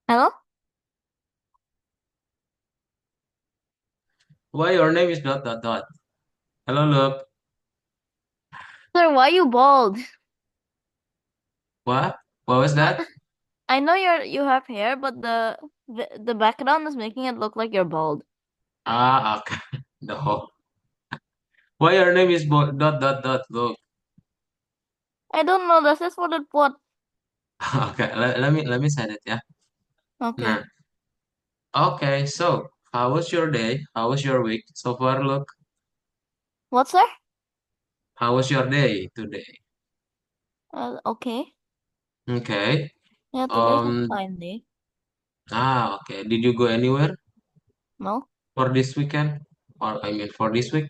Hello? Why your name is dot dot dot? Hello, look. Sir, why you bald? What? What was No, that? I know you have hair, but the background is making it look like you're bald. Ah, okay. No. Why your name is dot dot dot? Look. I don't know. This is what it what? Okay. Let me send it. Yeah. Okay. Nah. Okay. So, how was your day? How was your week so far? Look. What, sir? How was your day today? Okay. Okay. Yeah, today's a Um. fine day. Okay. Did you go anywhere No? for this weekend? Or I mean, for this week?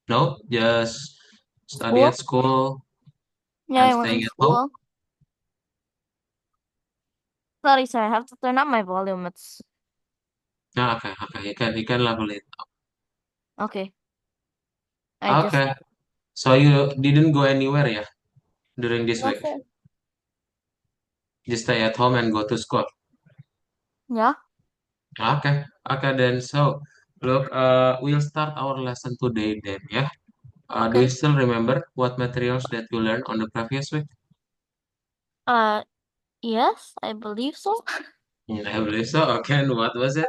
No. Just study at School? school Yeah, and I went staying in at home. school. Sorry, sir. I have to turn up my volume. It's Okay. Okay. You can level it. okay. I just Okay. So you didn't go anywhere, yeah, during this no, week? sir. Just stay at home and go to school. Yeah. Okay, okay then. So, look, we'll start our lesson today then, yeah. Do you Okay. still remember what materials that you learned on the previous week? Uh, yes, I believe so. I believe so. Okay, and what was it?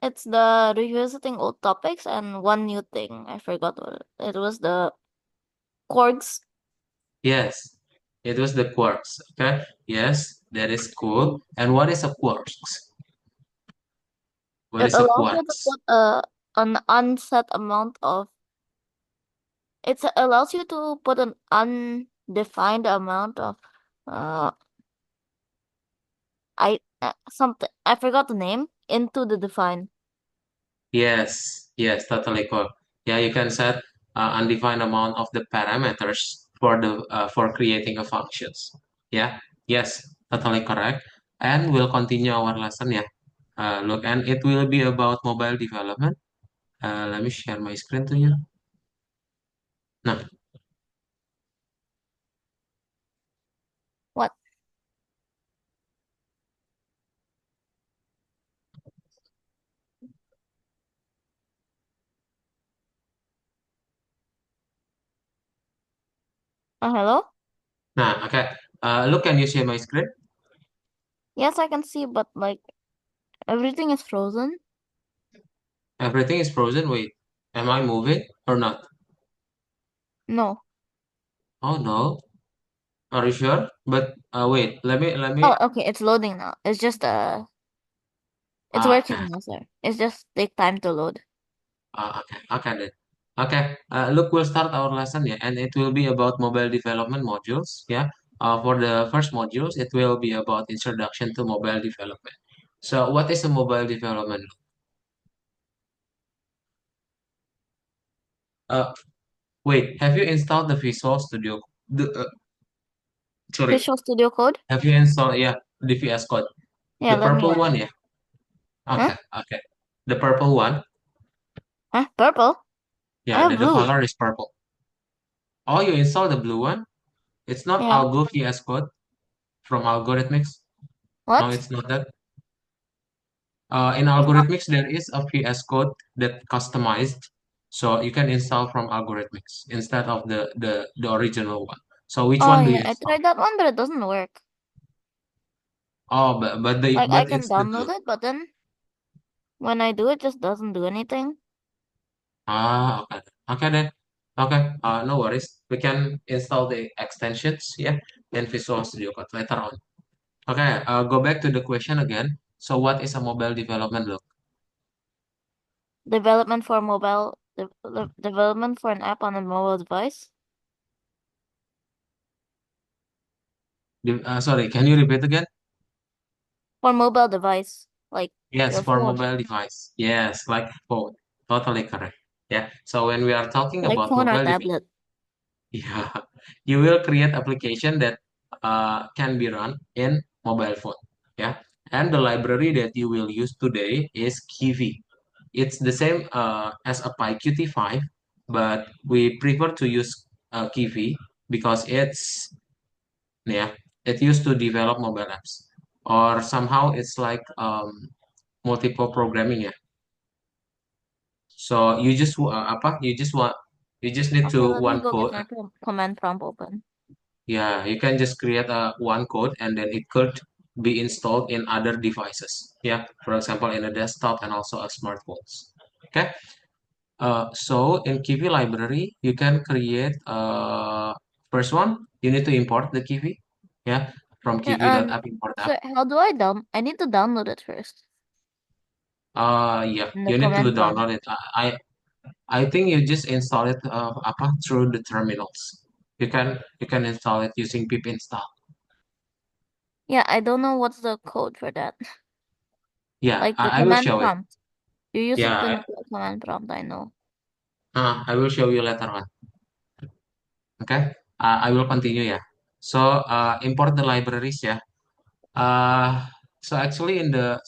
It's the revisiting old topics and one new thing. I forgot what it was. The chords. Yes, it was the quarks. Okay, yes, that is cool. And what is a quarks? What It is a allows you to quarks? put an unset amount of it allows you to put an undefined amount of uh something I forgot the name into the defined. Yes, yes, totally cool. Yeah, you can set undefined amount of the parameters for the for creating a functions. Yeah, yes, totally correct. And we'll continue our lesson. Yeah, look, and it will be about mobile development. Let me share my screen to you. Nah, What? Hello? okay. Look, can you share my screen? Yes, I can see, but like everything is frozen. Everything is frozen. Wait, am I moving or not? No. Oh no, are you sure? But wait, let me. Oh, okay, it's loading now. It's Okay. working now, sir. It's just take time to load. Okay, okay then. Okay, look, we'll start our lesson, yeah, and it will be about mobile development modules, yeah. For the first modules, it will be about introduction to mobile development. So, what is a mobile development? Uh, Wait, have you installed the Visual Studio? Sorry, Visual Studio Code? have you installed, yeah, the VS Code, Yeah, the let me purple one, yeah. huh? Okay, okay, the purple one, Huh? Purple? I yeah, have the blue. color is purple. Oh, you installed the blue one? It's not Yeah. Algo VS Code from Algorithmics. No, What? it's not that. In It's not Algorithmics, there is a VS Code that customized, so you can install from Algorithmics instead of the original one. So which oh one do you yeah, I install? tried that one but it doesn't work. Oh, Like I but can it's the download it, but then when I do it just doesn't do anything. okay, okay then, okay. No worries. We can install the extensions, yeah, in Visual Studio Code later on. Okay. Go back to the question again. So what is a mobile development look? Development for mobile development for an app on a mobile device. Sorry, can you repeat again? For mobile device. Like Yes, your for phone. mobile device. Yes, like phone. Totally correct. Yeah. So when we are talking Like about phone or mobile device, tablet. yeah, you will create application that can be run in mobile phone. Yeah. And the library that you will use today is Kiwi. It's the same as a PyQt5, but we prefer to use Kiwi because it's yeah, it used to develop mobile apps. or somehow it's like multiple programming ya. So you just need to Okay, let me one go get code. my command prompt open. Yeah, you can just create a one code and then it could be installed in other devices. Yeah, for example, in a desktop and also a smartphones. Okay. So in Kiwi library, you can create first one. You need to import the Kiwi. Yeah, from Yeah, and kiwi.app import app. so how do I I need to download it first Yeah, in the you need to command prompt. download it. I think you just install it apa through the terminals. You can install it using pip install. Yeah, I don't know what's the code for that. Yeah, Like the I will command show it. prompt. You use it Yeah, in the command prompt, I know. I will show you later on. Okay, I will continue ya. So import the libraries ya. Uh, so actually in the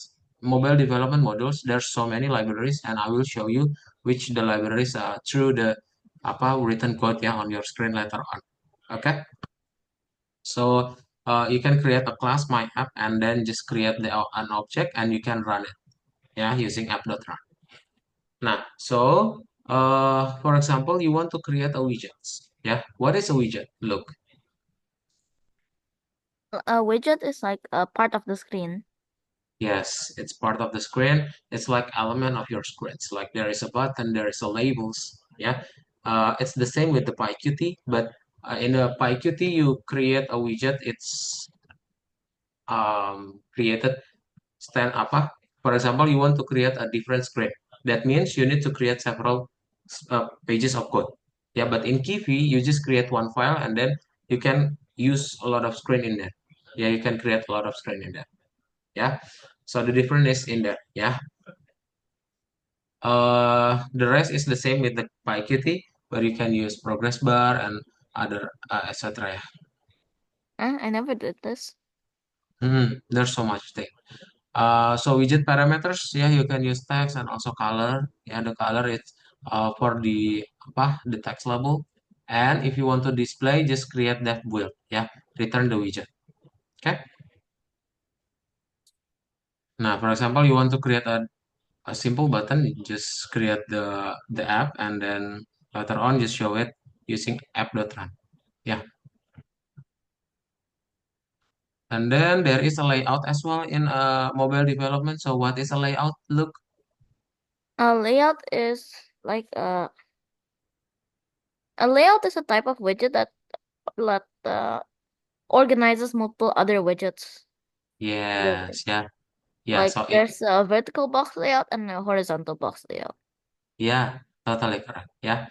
mobile development modules, there's so many libraries, and I will show you which the libraries are through the apa written code ya on your screen later on. Okay, so you can create a class my app and then just create an object and you can run it yeah using app.run. Nah, so for example, you want to create a widget. Yeah, what is a widget? Look. A widget is like a part of the screen. Yes, it's part of the screen. It's like element of your screen. It's like there is a button, there is a labels. Yeah, it's the same with the PyQt, but in the PyQt you create a widget. It's created stand apa. For example, you want to create a different screen. That means you need to create several pages of code. Yeah, but in Kiwi you just create one file and then you can use a lot of screen in there. Yeah, you can create a lot of screen in there. Yeah, so the difference is in there. Yeah. The rest is the same with the PyQt, where you can use progress bar and other etc. Yeah. I never did this. There's so much thing. So widget parameters, yeah, you can use text and also color. Yeah, the color is for the apa the text label. And if you want to display, just create that build. Yeah, return the widget. Okay. Now, for example, you want to create a simple button, you just create the app and then later on just show it using app.run. Yeah. And then there is a layout as well in mobile development. So what is a layout? Look, A layout is like a layout is a type of widget that organizes multiple other widgets together. yes, yeah, yeah. Like So it, there's a vertical box layout and a horizontal box layout. yeah, totally correct. Yeah,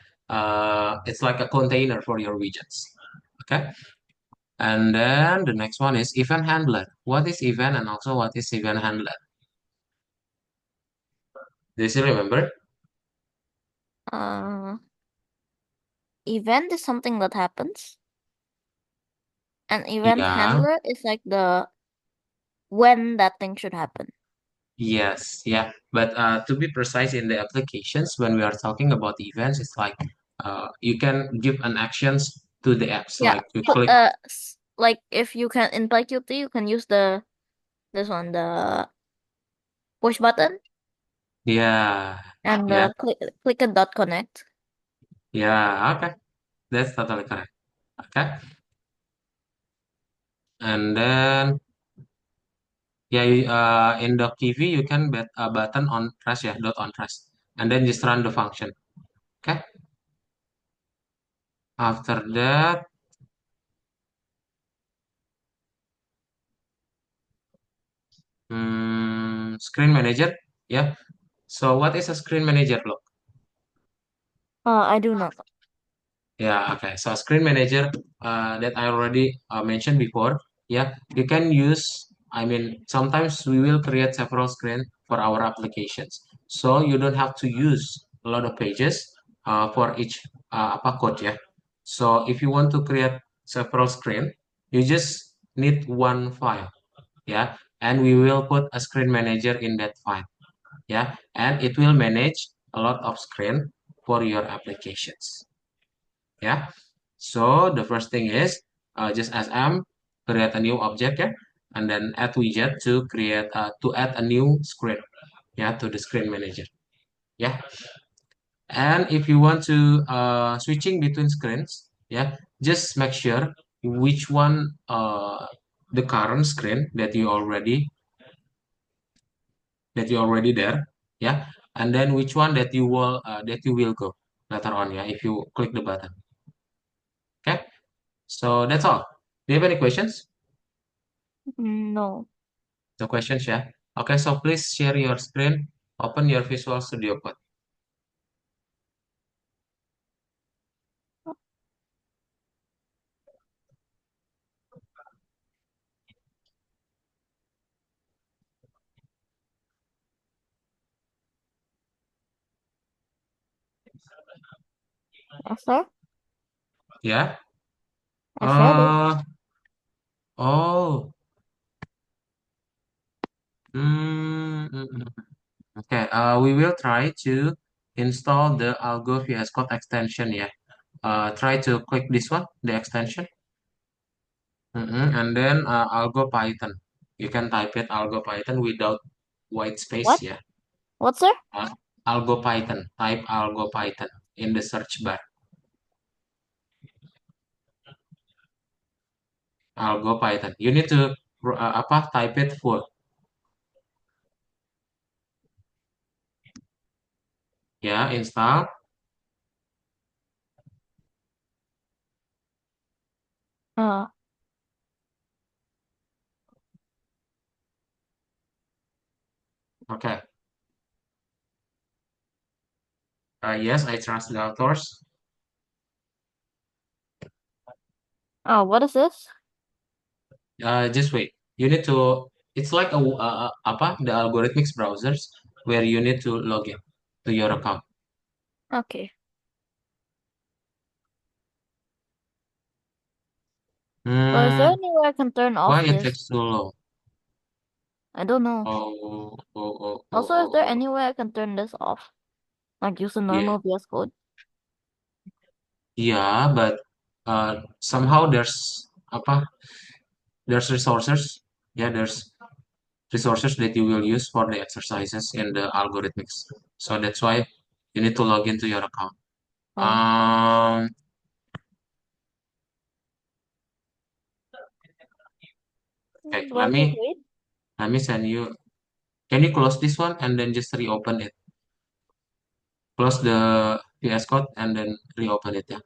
it's like a container for your widgets. Okay. And then the next one is event handler. What is event and also what is event handler? Do you still remember? Uh, Event is something that happens. An event Yeah. handler is like the when that thing should happen. Yes, yeah. But to be precise in the applications, when we are talking about events, it's like you can give an actions to the apps. Yeah, Like you click. like if you can in PyQt, you can use this one, the push button Yeah, and yeah, the click a dot connect. yeah. Okay, that's totally correct. Okay, and then yeah, in the Kiwi you can bet a button on trash ya, dot on trash, and then just run the function. Okay. After that, screen manager. Yeah. So what is a screen manager? Look. I do not. Yeah, okay. So Screen Manager that I already mentioned before, yeah, you can use, I mean, sometimes we will create several screen for our applications. So you don't have to use a lot of pages for each apa code, yeah. So if you want to create several screen, you just need one file, yeah, and we will put a Screen Manager in that file, yeah, and it will manage a lot of screen for your applications. Yeah. So the first thing is just as create a new object, yeah, and then add widget to create to add a new screen, yeah, to the screen manager. Yeah, and if you want to switching between screens, yeah, just make sure which one the current screen that you already there, yeah, and then which one that you will go later on, yeah, if you click the button. Okay, so that's all. Do you have any questions? No. No questions, yeah. Okay, so please share your screen, open your Visual Studio Code. Yes, sir. Yeah. I shared it. uh oh. Okay, we will try to install the Algo VS Code extension, yeah. Try to click this one, the extension. And then Algo Python. You can type it Algo Python without white space, What? yeah. What, sir? Uh, Algo Python. Type Algo Python in the search bar. Algo Python. You need to type it full. Ya, install. Uh, Okay. Yes, I trust the authors. oh, what is this? Just wait. You need to. It's like the algorithmics browsers where you need to log in to your account. Okay. So is there Hmm. any way I can turn Why off it this? takes so long? I don't know. Also, is there Oh. any way I can turn this off? Like use a Yeah. normal VS Code? Yeah, but somehow there's resources. Yeah, there's resources that you will use for the exercises in the algorithmics. So that's why you need to log into your account. Oh. Um, okay, Do I just wait? let me send you. Can you close this one and then just reopen it? Close the VS Code and then reopen it, yeah.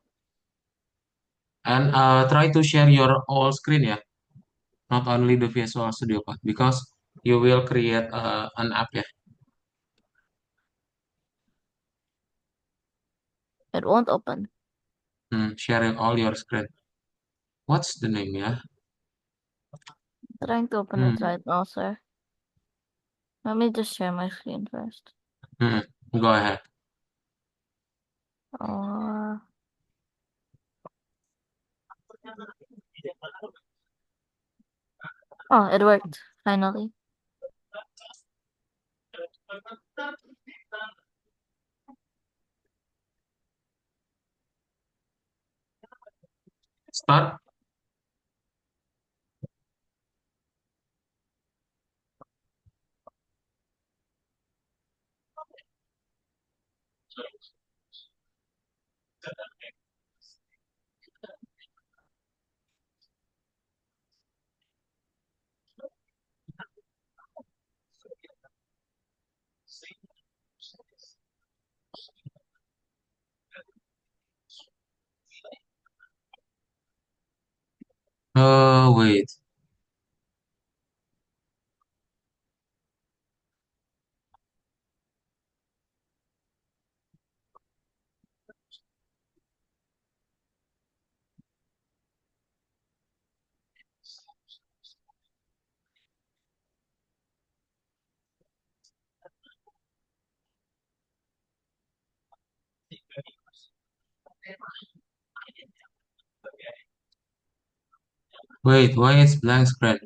And try to share your all screen, yeah, not only the Visual Studio Code, because you will create an app, yeah. It won't open. Sharing all your screen. What's the name, yeah? Trying to open it Hmm. right now, sir. Let me just share my screen first. Hmm. Go ahead. Uh, oh, it worked. Finally. Start. Wait. Wait, why is blank screen?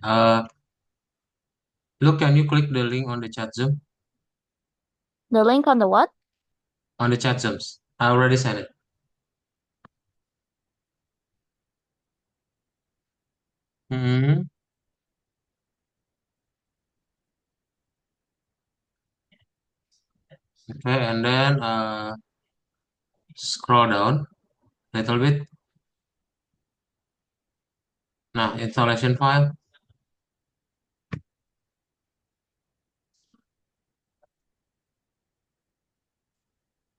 Look, can you click the link on the chat Zoom? The link on the what? On the chat Zooms. I already sent it. Hmm. Okay, and then scroll down a little bit. Nah, installation file.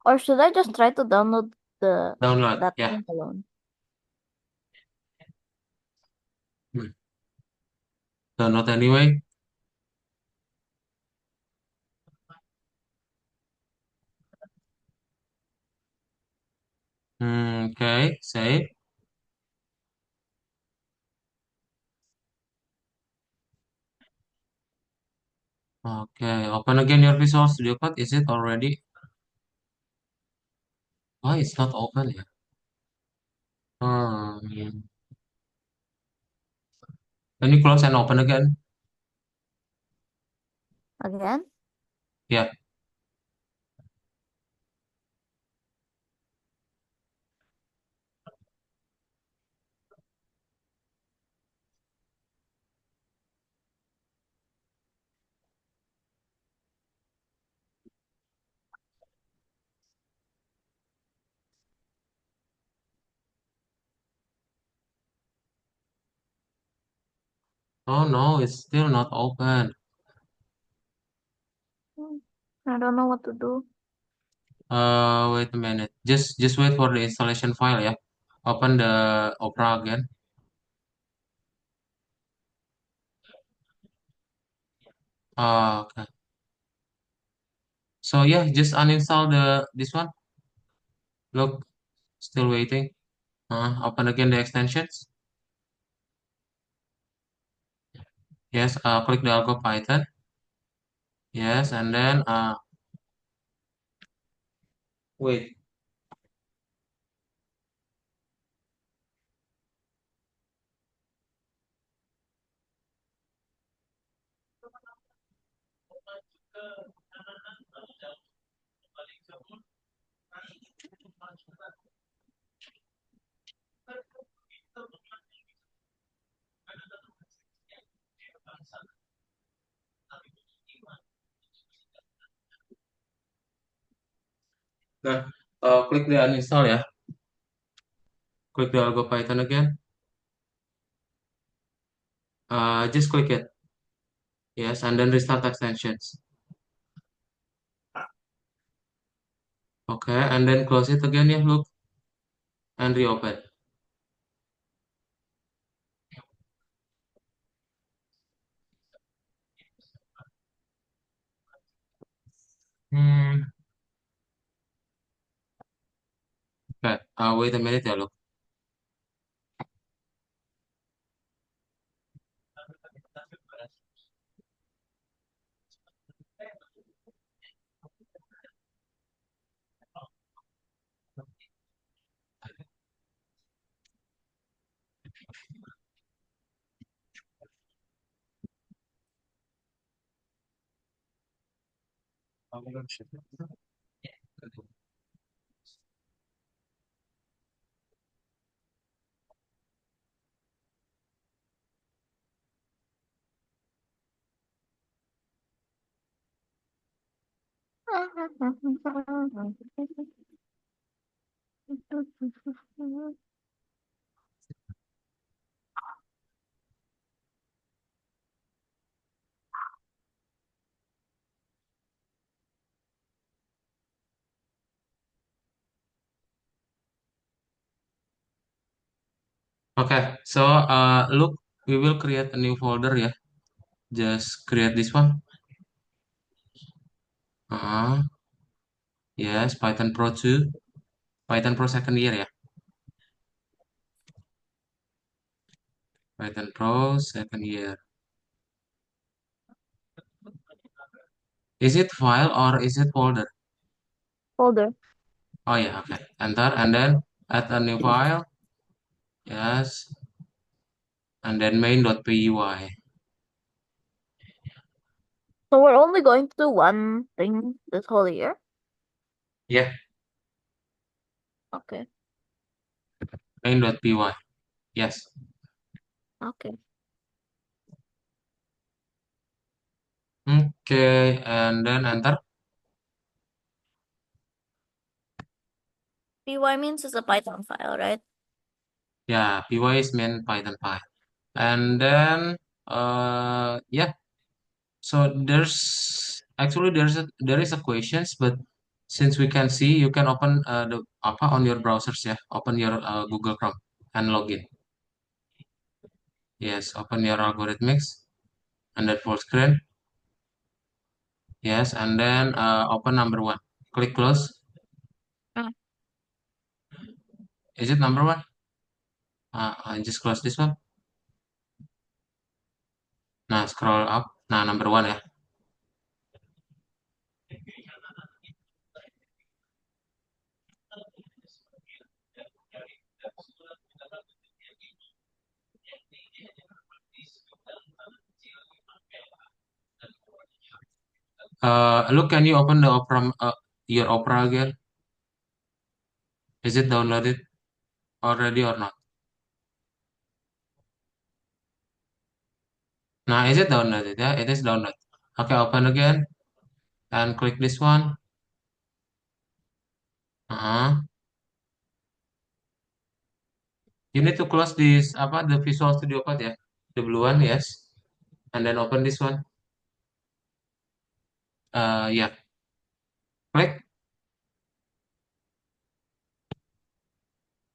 Or should I just try to download the Download. that Yeah. link alone? Hmm. Download anyway. Okay, save. Okay, open again your Visual Studio Code. Is it already? Why it's not open yet? Hmm. Can you close and open again? Again? Yeah. Oh no, it's still not open. Hmm, I don't know what to do. Wait a minute. Just wait for the installation file, yeah. Open the Opera again. Okay. So yeah, just uninstall the this one. Look, still waiting. Open again the extensions. Yes, click the Algo Python. Yes, and then wait. Nah, click the uninstall ya. Click the Algo Python again. Just click it. Yes, and then restart extensions. Okay, and then close it again ya. Look, and reopen. Hmm. Okay. Wait a minute ya. Look. Okay, so look, we will create a new folder ya. Just create this one. Uh, yes, Python Pro 2, Python Pro second year ya. Python Pro second year. Is it file or is it folder? Folder. Oh yeah, okay. Enter and then add a new file. Yes, and then main.py. So we're only going to do one thing this whole year? Yeah, Okay. main.py. Yes. Okay. Okay, and then enter. py means it's a Python file, right? Yeah, py is main Python file. And then yeah, so there is a questions, but since we can see, you can open the apa on your browsers ya, open your Google Chrome and login. Yes, open your algorithmics and then full screen. Yes, and then open number one. Click close. Mm. Is it number one? I just close this one. Nah, scroll up. Nah, number one ya. Look, can you open the Opera, your Opera again? Is it downloaded already or not? Nah, is it downloaded? Yeah, it is downloaded. Okay, open again and click this one. Uh-huh. You need to close this apa the Visual Studio Code ya, the blue one, yes, and then open this one. Yeah, click.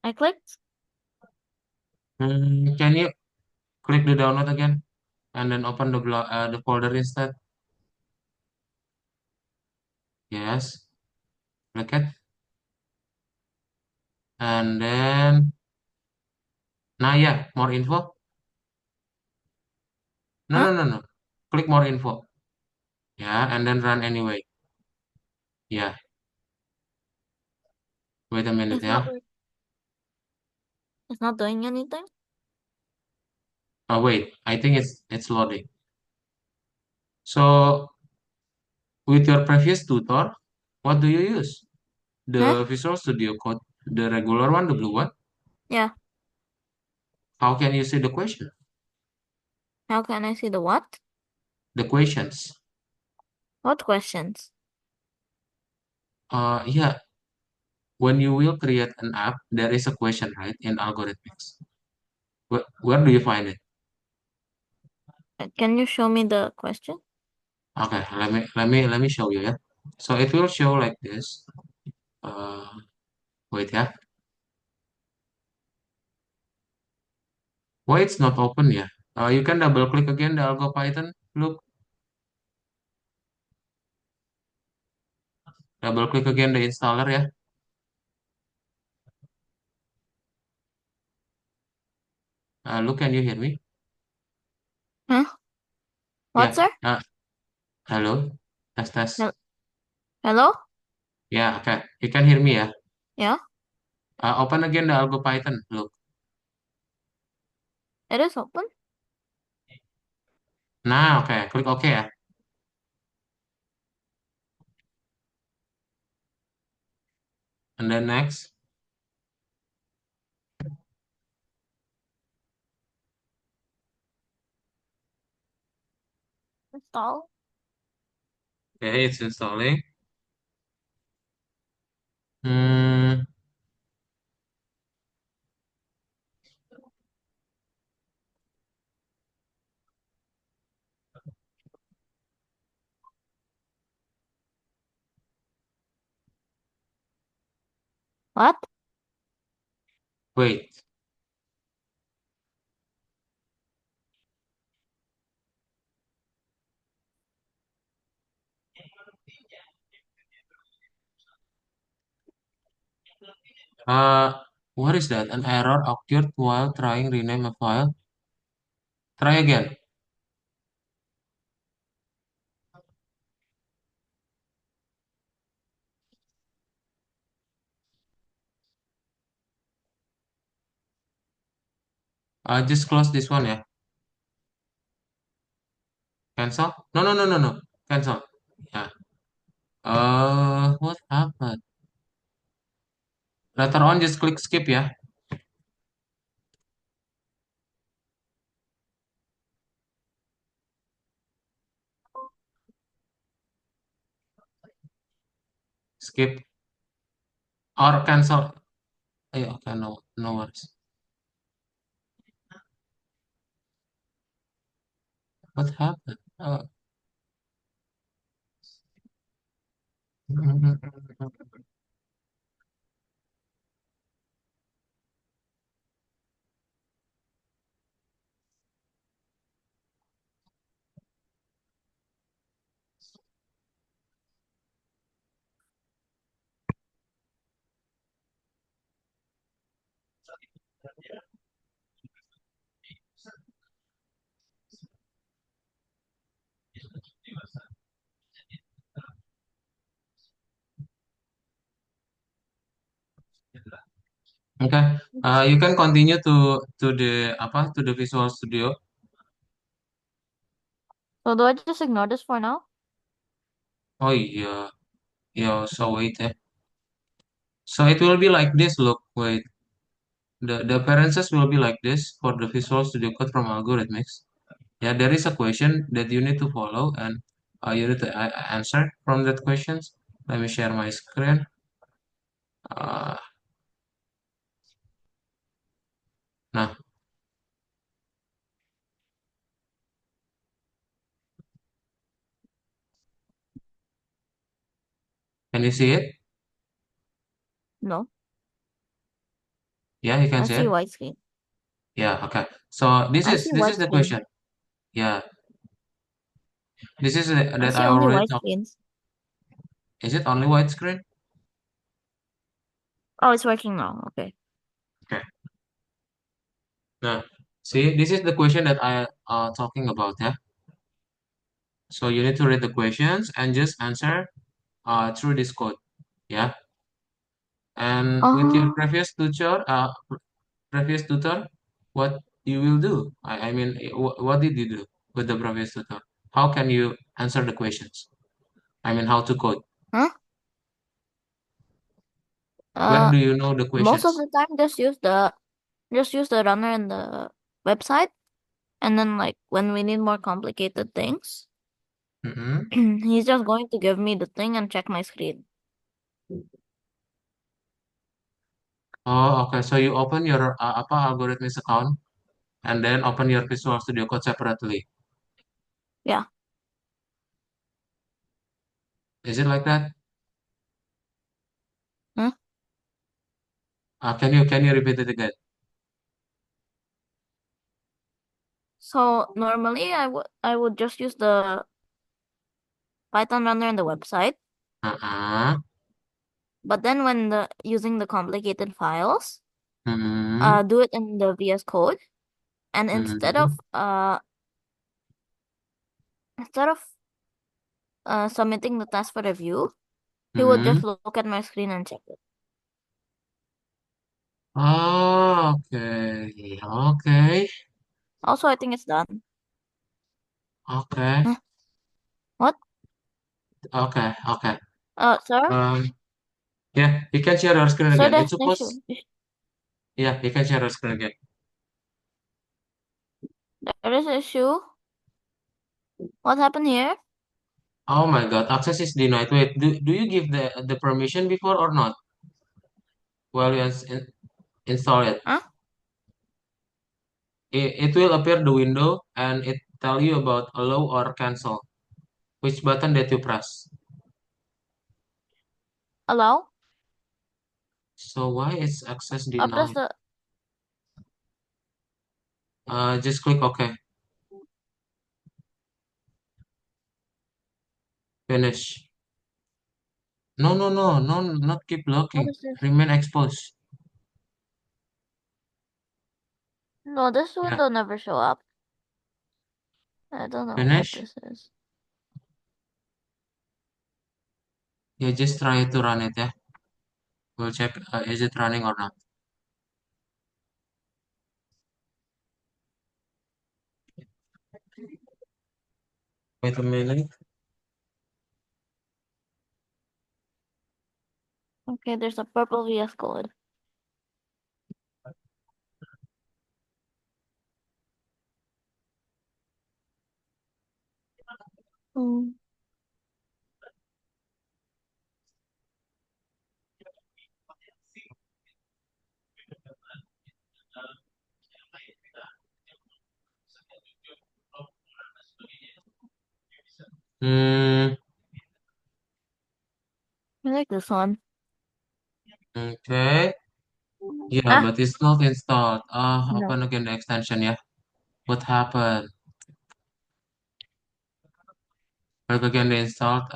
I clicked. Can you click the download again and then open the folder instead? Yes, click it, and then nah yeah, more info. No Huh? no no no, click more info. Yeah, and then run anyway. Yeah, wait a minute It's not. yeah. It's not doing anything. Oh wait, I think it's loading. So with your previous tutor, what do you use? Huh? The Visual Studio Code, the regular one, the blue one. Yeah. How can you see the question? How can I see the what? The questions. What questions? Yeah, when you will create an app, there is a question, right, in algorithmics. Where do you find it? Can you show me the question? Okay, let me show you, yeah. So it will show like this. Uh, wait, yeah. Why it's not open, yeah? You can double click again the Algo Python. Look, double click again the installer, yeah. Look, can you hear me? Huh? What, Yeah. sir? Hello. Test test. Hel- Hello? Yeah. Okay. You can hear me, yeah. Yeah. Open again the Algo Python. Look. It is open. Nah, okay. Klik OK ya. And then next. Install. Okay, it's installing. Hmm. What? Wait. Uh, what is that? An error occurred while trying rename a file. Try again. Just close this one ya. Cancel. No, no, no, no, no. Cancel. Yeah. What happened? Later on, just click skip ya. Skip or cancel. Okay, no, no worries. What happened? Okay, you can continue to the apa to the Visual Studio. So do I just ignore this for now? Oh yeah, yeah. So wait, so it will be like this. Look, wait. The appearances will be like this for the Visual Studio Code from Algorithmics. Yeah, there is a question that you need to follow, and you need to answer from that questions. Let me share my screen. Uh, nah, can you see it? No, Yeah, you can I see see it. white screen. Yeah, okay. So this I is see this white is the screen. question. Yeah, this is I that see I only already white talked. screens. Is it only widescreen? Oh, it's working now. Okay. Okay. Now, see, this is the question that I talking about. Yeah. So you need to read the questions and just answer through this code. Yeah. And with your Oh, previous tutor, what you will do? I mean, what did you do with the previous tutor? How can you answer the questions? I mean, how to code? huh? Where Uh, do you know the most of questions? the time, just use the runner in the website, and then like when we need more complicated things, Mm-hmm. he's just going to give me the thing and check my screen. Oh, okay. So you open your apa Algorithms account and then open your Visual Studio Code separately. Yeah. Is it like that? Huh? Can you repeat it again? So normally I would just use the Python runner in the website, Uh-uh. but then when the using the complicated files, Mm-hmm. do it in the VS Code, and instead Mm-hmm. of submitting the task for review, he would Mm-hmm. just look at my screen and check it. Oh, okay. Okay. Also, I think it's done. Okay. Huh? What? Okay. Okay. Sir? Um, yeah, you can share your screen Sir, again. there's It's an issue. supposed, yeah, you can share your screen again. There is an issue. What happened here? Oh my God, access is denied. Wait, do you give the permission before or not while you install it? Huh? It will appear the window and it tell you about allow or cancel. Which button that you press? Allow? So why is access I press denied? the. Just click OK. Finish. No, no, no, no, not keep What looking. is this? Remain exposed. No, this Yeah, window never show up. I don't know what finish. this is. Yeah, just try to run it. Yeah, we'll check. Is it running or not? Wait a minute. Okay, there's a purple VS Code. Hmm. Hmm, I like this one. okay. Yeah, Ah, but it's not installed. no. Open again the extension, yeah. What happened? Click again the installed.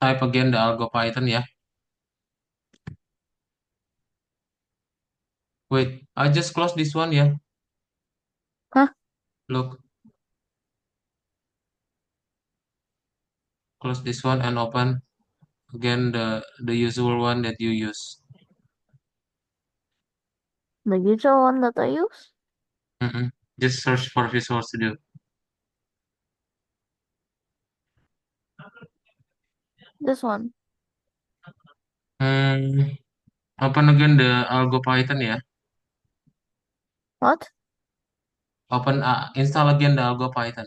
Type again the Algo Python, yeah. Wait, I just closed this one, yeah. Huh? Look, close this one and open again the usual one that you use. The usual one that I use? Mm-mm. Just search for Visual Studio. This one. Hmm, open again the Algo Python, yeah. What? Install again the Algo Python.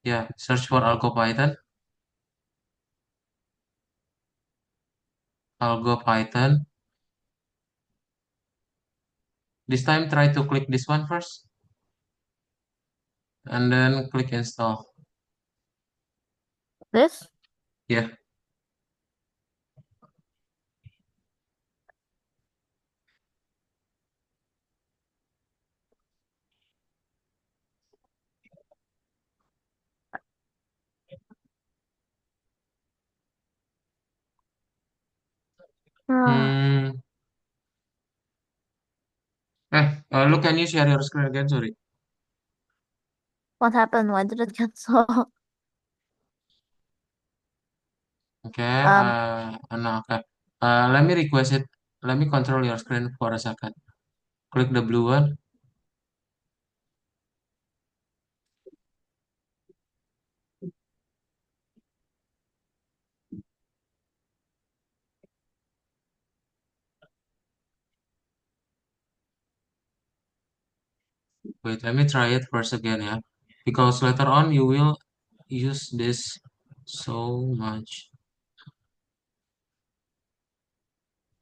Yeah, search for Algo Python. Algo Python. This time try to click this one first and then click install. This? Yeah. Ah, Hmm. Look, can you share your screen again? Sorry. what happened? Why did it cancel? Okay. Um, No, okay. Let me request it. Let me control your screen for a second. Click the blue one. Wait, let me try it first again, yeah. Because later on you will use this so much.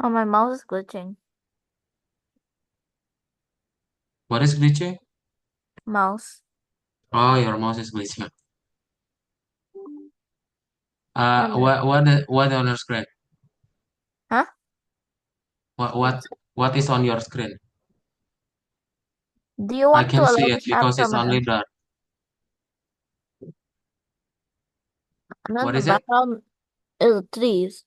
oh, my mouse is glitching. What is glitching? Mouse. Oh, your mouse is glitching. And then, What on your screen? huh? What What? what what is on your screen? Do you I want to can allow see it this app because from it's an only dark. and then What the is it? background is trees.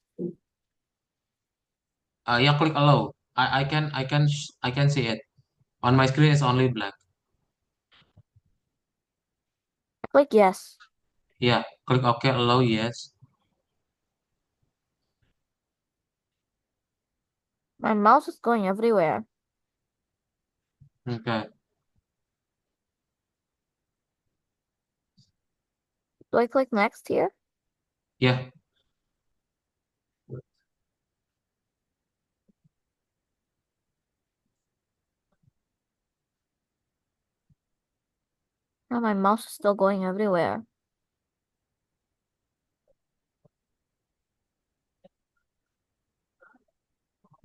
Yeah, click allow. I can see it. On my screen it's only black. Click yes. Yeah, click OK, allow, yes. My mouse is going everywhere. Okay. Do I click next here? Yeah. Oh, my mouse is still going everywhere.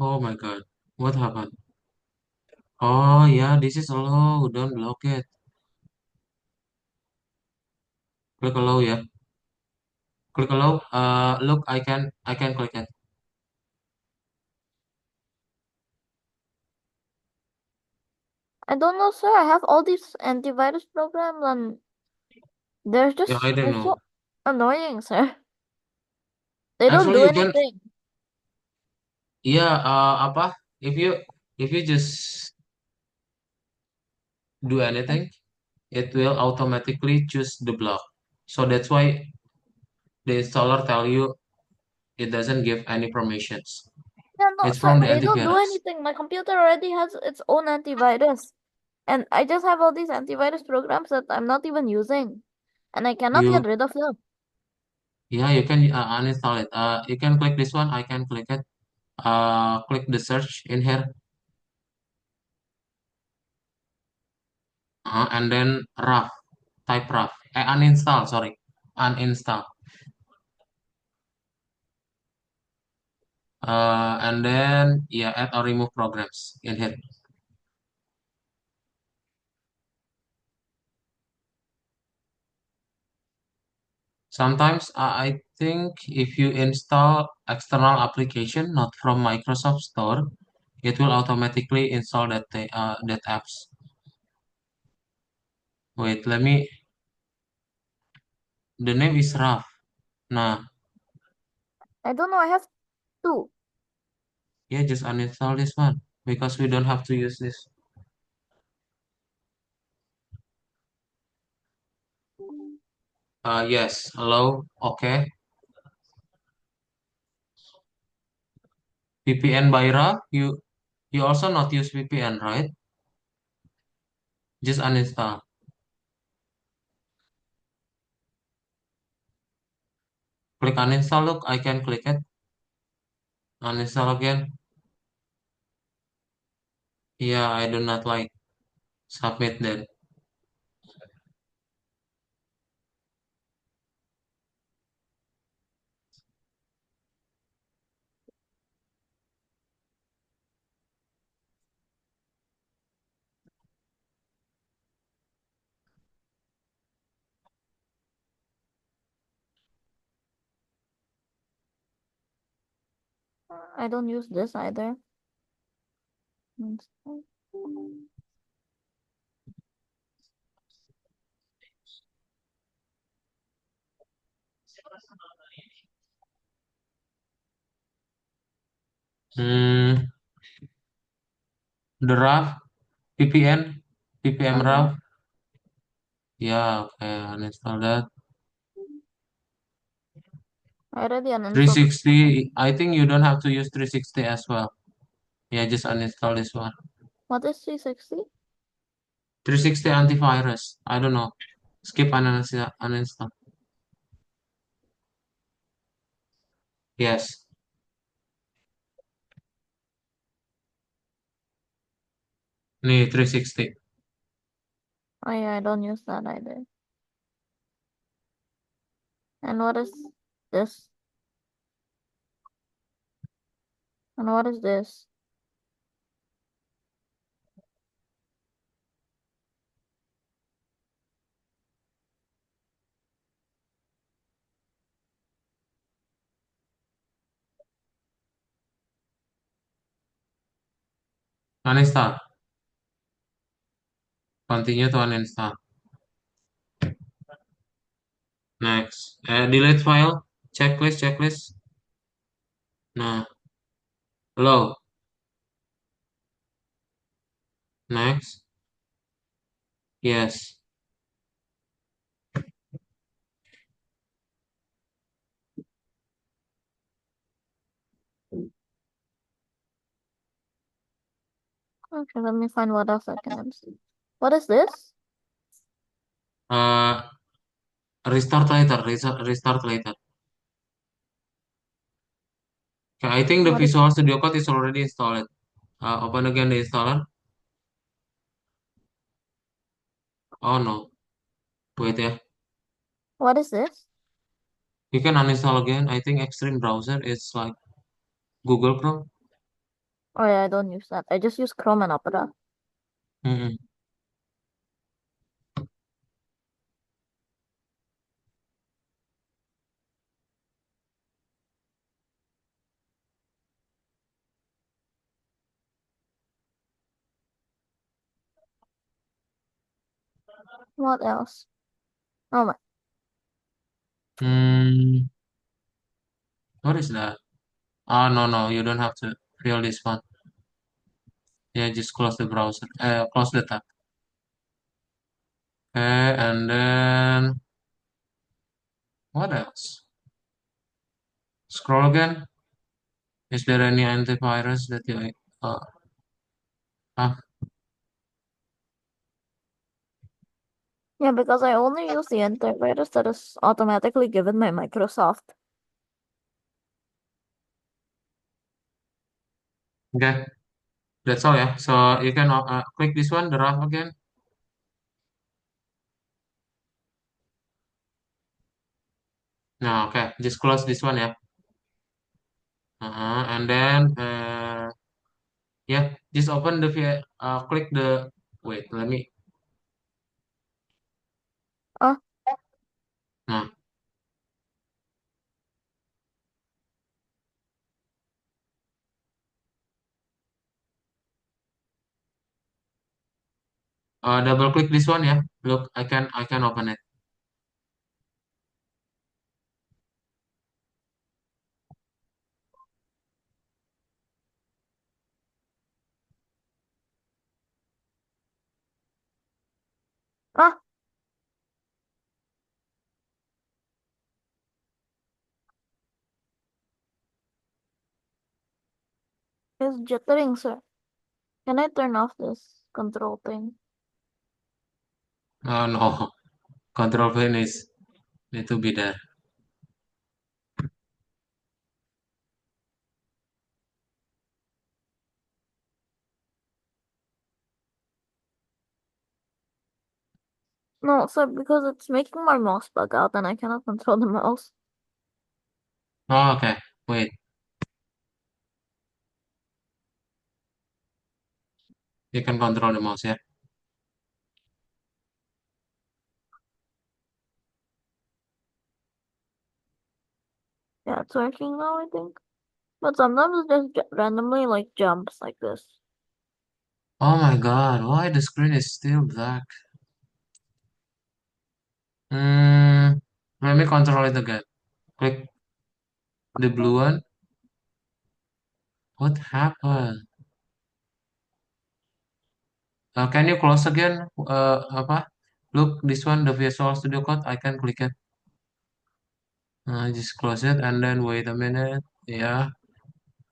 Oh my God. What happened? Oh yeah, this is allow. Don't block it. Click allow, yeah. Click allow. Look, I can click it. I don't know, sir. I have all these antivirus programs and Yeah, I don't they're know. so annoying, sir. They don't Actually, do you can. anything. Yeah. Apa? If you just do anything, it will automatically choose the block. So that's why the installer tell you it doesn't give any permissions. Yeah, no, It's sir, from the they don't do antivirus. anything. My computer already has its own antivirus. And I just have all these antivirus programs that I'm not even using. And I cannot You get rid of them. Yeah, you can uninstall it. You can click this one. I can click it. Click the search in here, and then RAF. Type RAF. Uninstall. Sorry, uninstall. And then yeah, add or remove programs in here. Sometimes I think if you install external application not from Microsoft Store, it will automatically install that apps. Wait, let me. The name is Raf. Nah, I don't know. I have two. yeah, just uninstall this one because we don't have to use this. Yes, hello, okay. VPN by Raf, you also not use VPN, right? Just uninstall. Click uninstall. Look, I can click it. Uninstall again. Yeah, I do not like. Submit then. I don't use this either. Hmm, the RAF, VPN, VPN Okay. RAF. Yeah, okay, uninstall that. I already uninstalled the. 360, I think you don't have to use 360 as well. Yeah, just uninstall this one. What is 360? 360 antivirus. I don't know. Skip uninstall. Yes. Nih, 360. Oh yeah, I don't use that either. And what is this? And what is this? Uninstall. Continue to uninstall. Next. Delete file. Checklist. Nah. Hello. Next. Yes. Okay, let me find what else I can install. What is this? Uh, Restart later. Restart later. Okay, I think the What is Visual Studio Code is already installed. Open again the installer. Oh no. Wait, yeah. what is this? You can uninstall again. I think Extreme Browser is like Google Chrome. Oh yeah, I don't use that. I just use Chrome and Opera. Mm-mm. What else? Oh my. Hmm. What is that? Oh no, you don't have to fill this one. Yeah, just close the browser. Close the tab. Okay, and then what else? Scroll again. Is there any antivirus that you uh, have? Yeah, because I only use the antivirus that is automatically given by Microsoft. Okay, that's all. Yeah. So you can click this one, the RAF again. No, okay. Just close this one. Yeah. And then yeah, just open the click the. Wait, let me. Oh, Nah. Double click this one, yeah. Look, I can open it. Ah, it's jittering, sir. Can I turn off this control thing? Oh no, control pane is need to be there. No, sir, because it's making my mouse bug out and I cannot control the mouse. Oh, okay. Wait, you can control the mouse, yeah. Yeah, it's working now, I think. But sometimes it just randomly like jumps like this. Oh my God, why the screen is still black? Hmm, let me control it again. Click the blue one. What happened? Can you close again? Apa? Look, this one, the Visual Studio Code. I can click it. Just close it and then wait a minute. Yeah.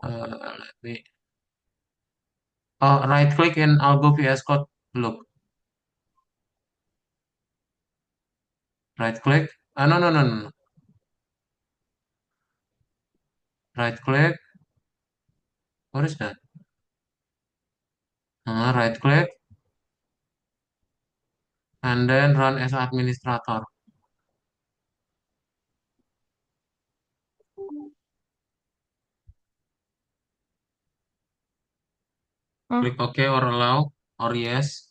Let me. Oh, right click in Algo VS Code. Look, right click. No, no, no, no, no. Right click. What is that? Right click and then run as administrator. Eh, Click OK or allow or yes.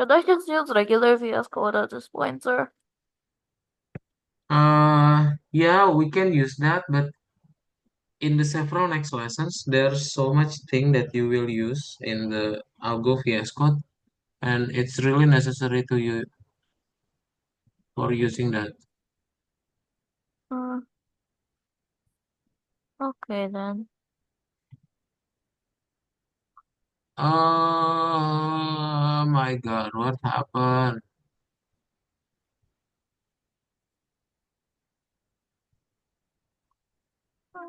should I just use regular VS Code at this point, sir? Yeah, we can use that, but in the several next lessons, there's so much thing that you will use in the Algo VS Code, and it's really necessary to you for using that. Uh, okay then. Oh my God, what happened?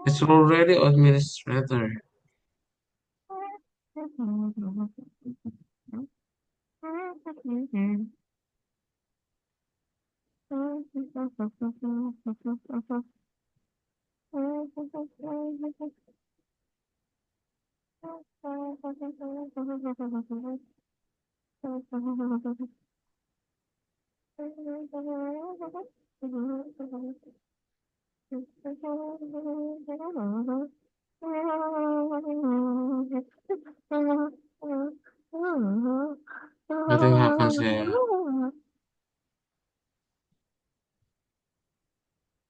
It's already administrator. Nothing happens here.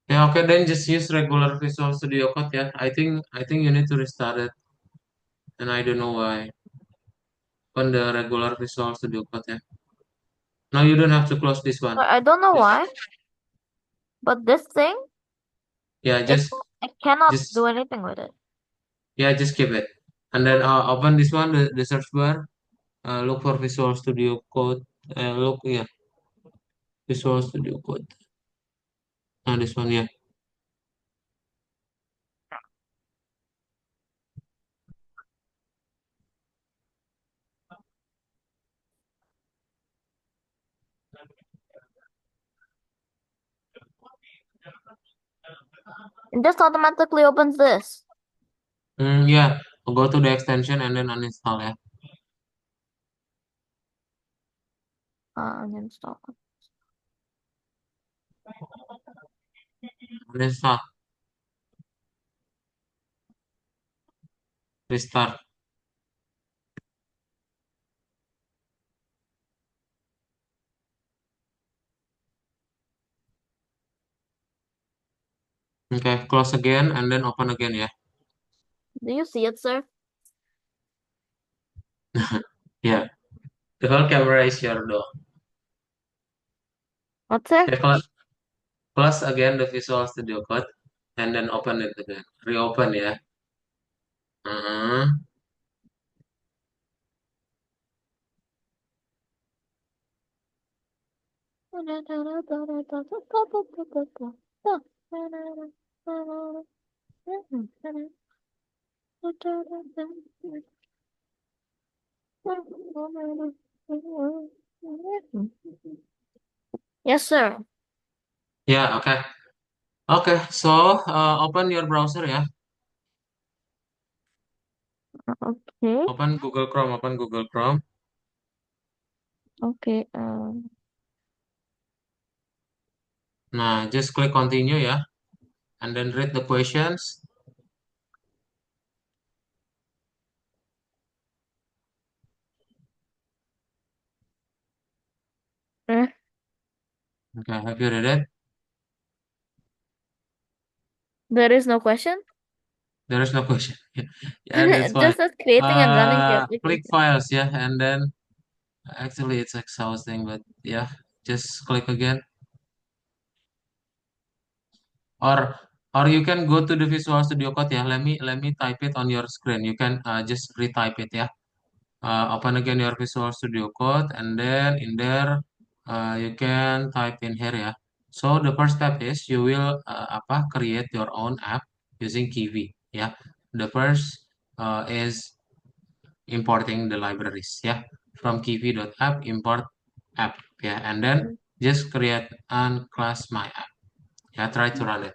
Yeah, okay, then just use regular Visual Studio Code. Yeah, I think you need to restart it, and I don't know why. On the regular Visual Studio Code. Yeah. No, you don't have to close this one. I don't know Just why, but this thing, yeah, it I cannot do just anything with it. yeah, just keep it, and then open this one, the search bar. Look for Visual Studio Code. Look, yeah, Visual Studio Code. This one, yeah. It just automatically opens this. Yeah. Go to the extension and then uninstall. Yeah. Uninstall. Uninstall. Restart. Okay, close again and then open again, yeah. Do you see it, sir? Yeah, the whole camera is your door. What, sir? Okay, close again the Visual Studio Code and then open it again. Reopen, yeah. Uh-huh. Yes, sir. Yeah, okay. Okay, so open your browser, yeah. Okay. Open Google Chrome, open Google Chrome. Okay. Nah, just click continue, yeah. And then read the questions. Eh, Okay, have you read it? there is no question. There is no question. Yeah, that's why. Just as creating and running the Click application. files, yeah, and then actually it's exhausting, but yeah, just click again. Or or you can go to the Visual Studio Code, yeah. Let me type it on your screen. You can just retype it, yeah. Open again your Visual Studio Code, and then in there you can type in here, yeah. So the first step is you will create your own app using Kiwi, yeah. The first is importing the libraries, yeah, from kiwi.app import app, yeah, and then just create and class my app, yeah. Try to run it.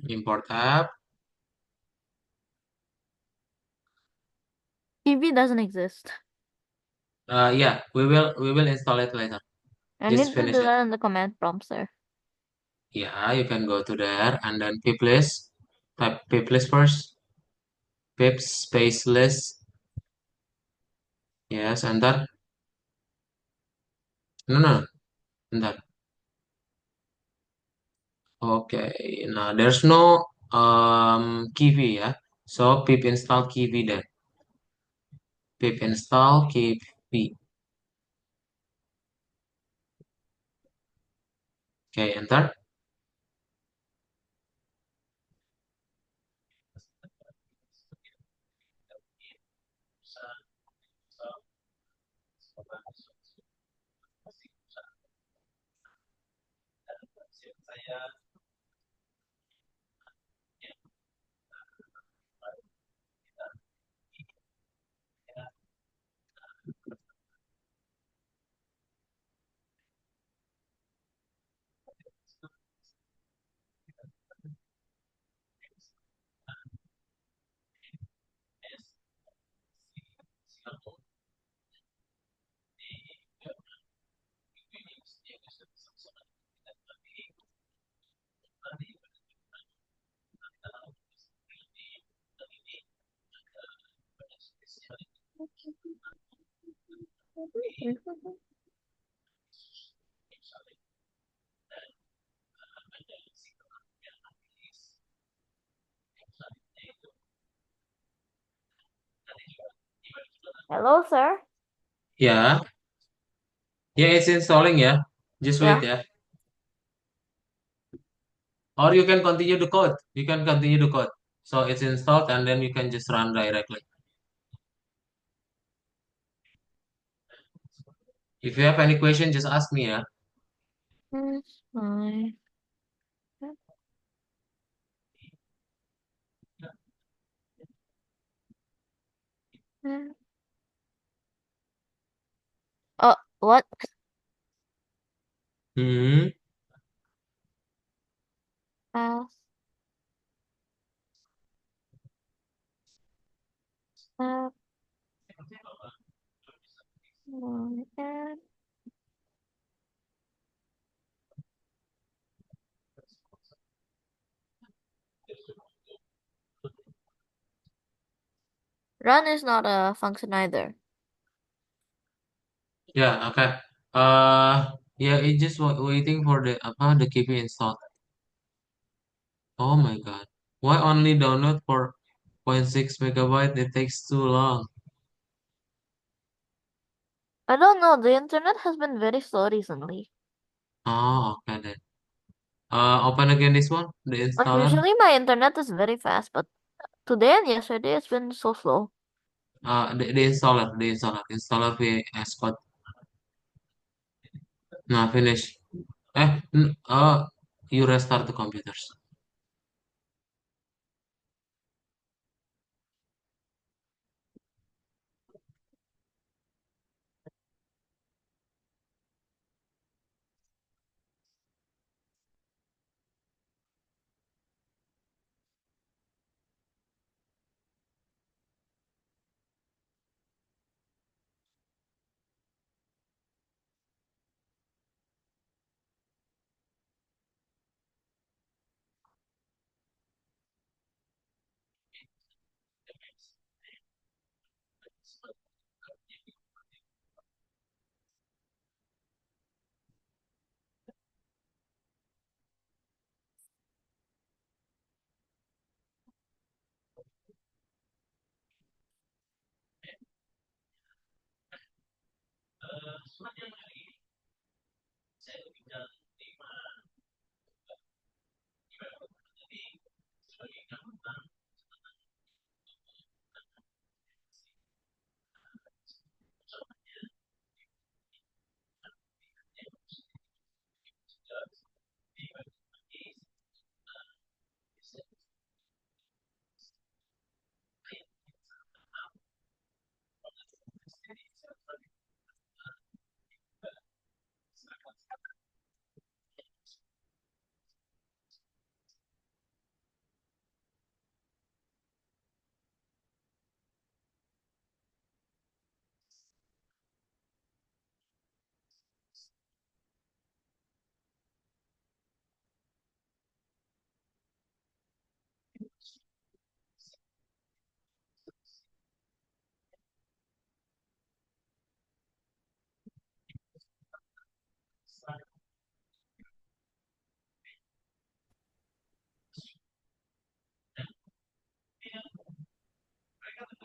Import app. TV doesn't exist. Yeah, we will install it later. I Just need to finish do it. that in the command prompt, sir. Yeah, you can go to there and then pip list. Type pip list first. Pip space list. Yes, enter. No, no, enter. Okay, now there's no kiwi, yeah. So pip install kiwi then. Pip install kiwi. Okay, enter. Hello, sir. Yeah, yeah, it's installing, yeah. Just wait, Yeah. yeah. Or you can continue the code. You can continue the code. So it's installed and then you can just run directly. If you have any question, just ask me, yeah. That's fine. What? Hmm. Uh, uh, Run is not a function either. Yeah, okay. Yeah, it just waiting for the KP install. Oh my God. Why only download for 0.6 megabyte? It takes too long. I don't know, the internet has been very slow recently. Oh, okay then. Open again this one, the Like installer. usually my internet is very fast, but today and yesterday it's been so slow. The installer VS Code. Nah, finish. You restart the computers.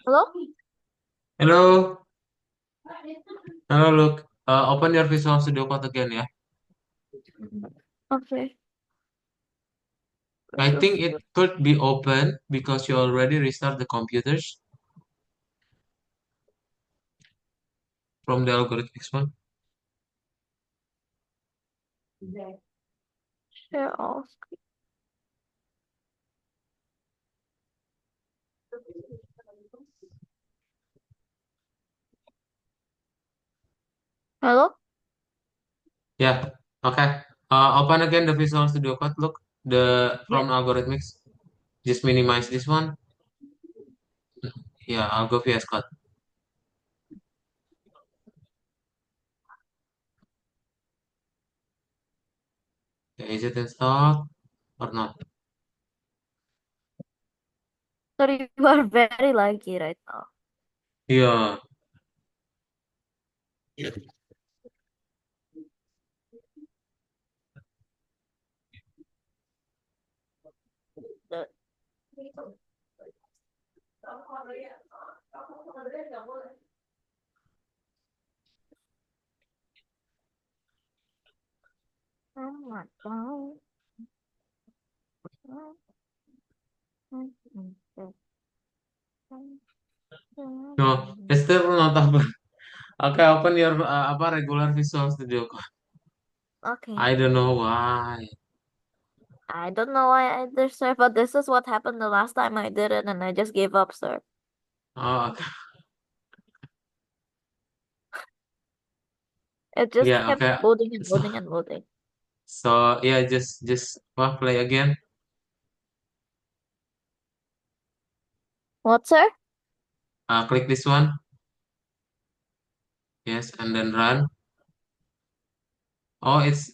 Hello? Hello, hello, look. Open your Visual Studio Code again, yeah. Okay. I think it could be open because you already restart the computers from the algorithmics one. Share all. Hello? Yeah, okay. Open again the Visual Studio Code. Look, the Yeah. from algorithmics. Just minimize this one. Yeah, I'll go VS Code. Okay, is it installed or not? Sorry, you are very laggy right now. Yeah. The- Oh my God. No, it's still not open. Okay, open your regular Visual Studio Code. Okay. I don't know why. I don't know why either, sir, but this is what happened the last time I did it and I just gave up, sir. Oh, okay. It just Yeah, kept okay. loading and So, loading and loading. so yeah, just play again. What, sir? Click this one. Yes, and then run. Oh, it's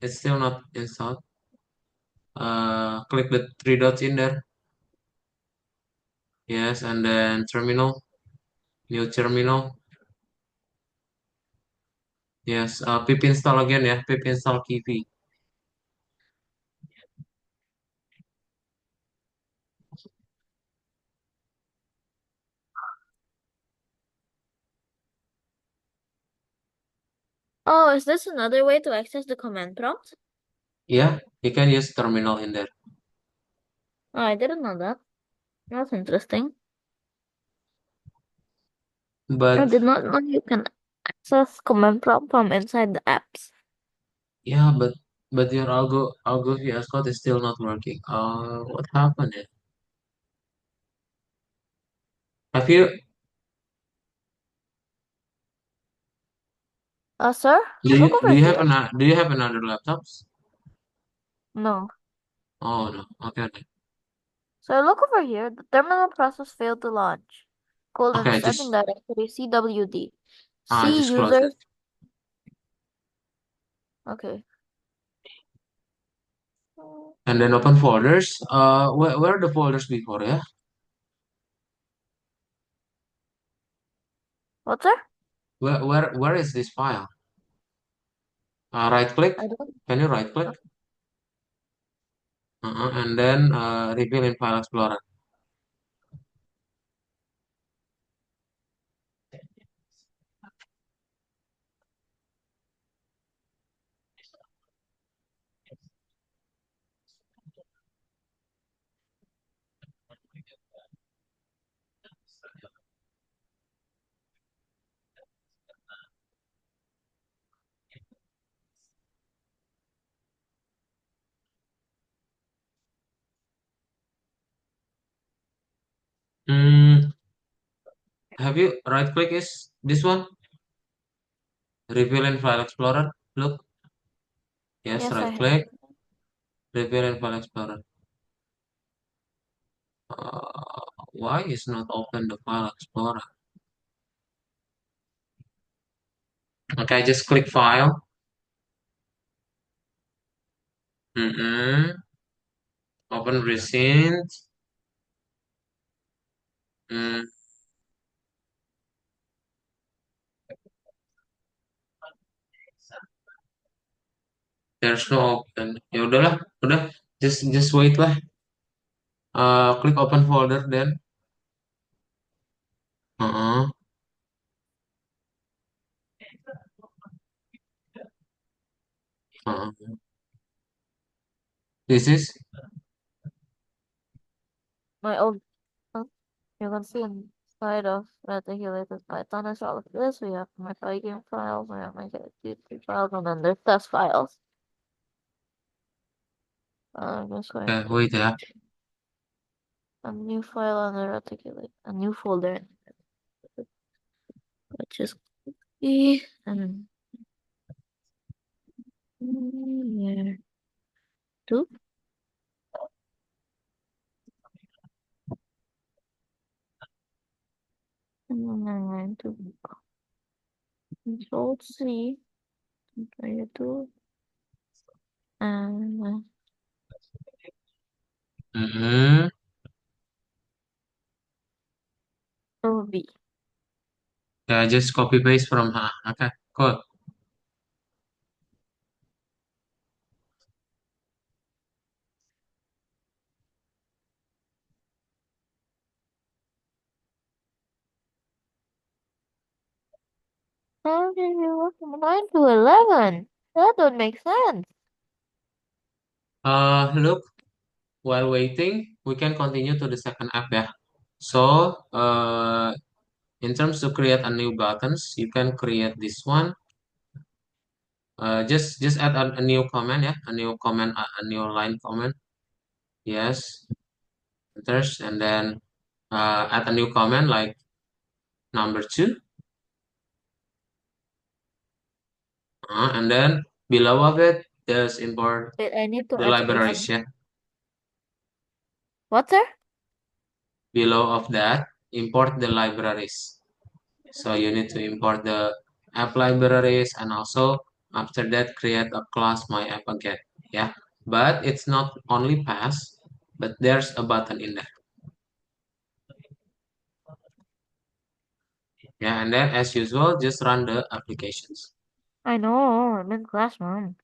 still not installed. Click the three dots in there. Yes, and then terminal, new terminal. Yes, pip install again ya, pip install Kivy. Oh, is this another way to access the command prompt? Yeah, you can use terminal in there. Oh, I didn't know that. That's interesting. I But did not know you can access command prompt from inside the apps. yeah, but your Algo VS Code is still not working. What happened? Have you Sir, do look you over here. do you have another laptops? No. Oh no. Okay, okay. So look over here. The terminal process failed to launch. Colon Okay, starting directory CWD. C just close it. users. Okay. And then open folders. Where are the folders before, yeah? What's there? Where is this file? Right click. I don't. Can you right click? And then reveal in File Explorer. Hmm, have you right click is this one? Reveal in File Explorer. Look, yes, Yes, I right have. click, reveal in File Explorer. Why is not open the File Explorer? Okay, just click File. Open recent. Mm, there's no open. Ya udahlah, udah. Just wait lah. Klik open folder then. Uh-uh. uh-uh. This is My old. You can see inside of reticulated Python is all of this. We have my Pygame files, we have my GTP files, and then there's test files. I'm just going to wait ya. a new file under reticulated, a new folder, which is E and where to and then I'm going to Control C, Control to and Mm-hmm. Control V. Yeah, just copy paste from her. Okay, cool. How did you go from 9 to 11? That don't make sense. Look, while waiting, we can continue to the second app ya. So, in terms to create a new buttons, you can create this one. Just add a new comment ya, a new comment, a new line comment. Yes, enters, and then add a new comment like number 2. And then below of it, just import Wait, I need to the add space libraries again. ya. What's there? Below of that, import the libraries. So you need to import the app libraries, and also after that create a class my app again. Yeah, but it's not only pass, but there's a button in there. Yeah, and then as usual, just run the applications. I know, I'm in class, mom.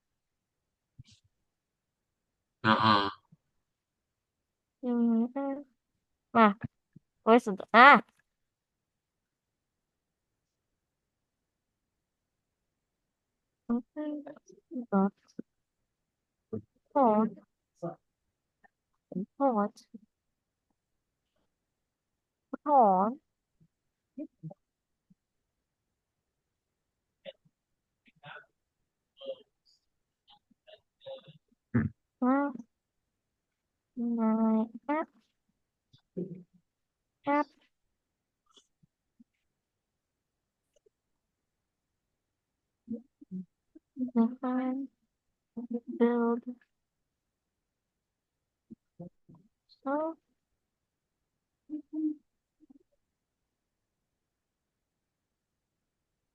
Uh-uh. Ah, where's the ah? Oh, what? Oh, ah, my app define build so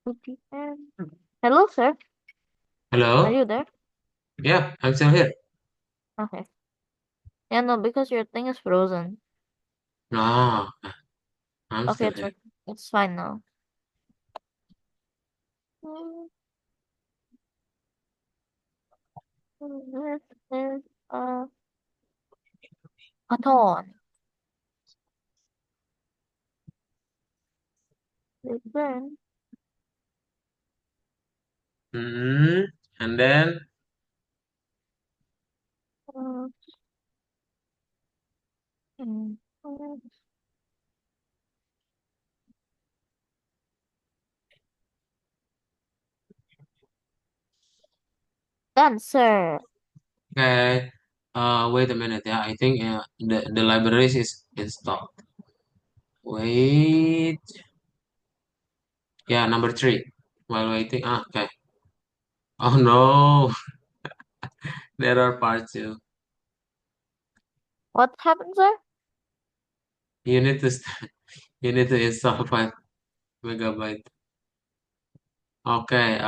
VPN. Hello, sir. Are Hello? you there? Yeah, I'm still here. Okay. Yeah, no, because your thing is frozen. No, I'm Okay, still here. it's fine now. Mm, This is a button. Return. Hmm. And then, Uh, mm, Done, sir. okay. Wait a minute. Yeah, I think the libraries is installed. Wait. Yeah, number three. While waiting. Ah, okay. Oh no, there are part two. What happened, sir? You need to you need to install 5 MB. Okay.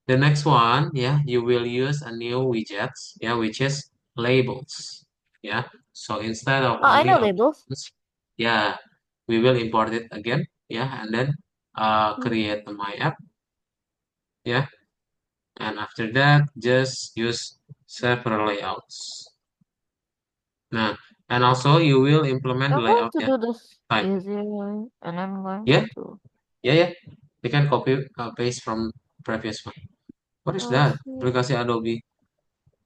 The next one, yeah, you will use a new widgets, yeah, which is labels, yeah. So instead of Oh, I only know labels. options, yeah, we will import it again, yeah, and then Mm, create the my app, yeah, and after that, just use several layouts. Nah, and also you will implement the I'm going layout, to yeah, do this time, easier way, and I'm yeah, going to yeah. You can copy paste from previous one. What is that? see. Aplikasi Adobe.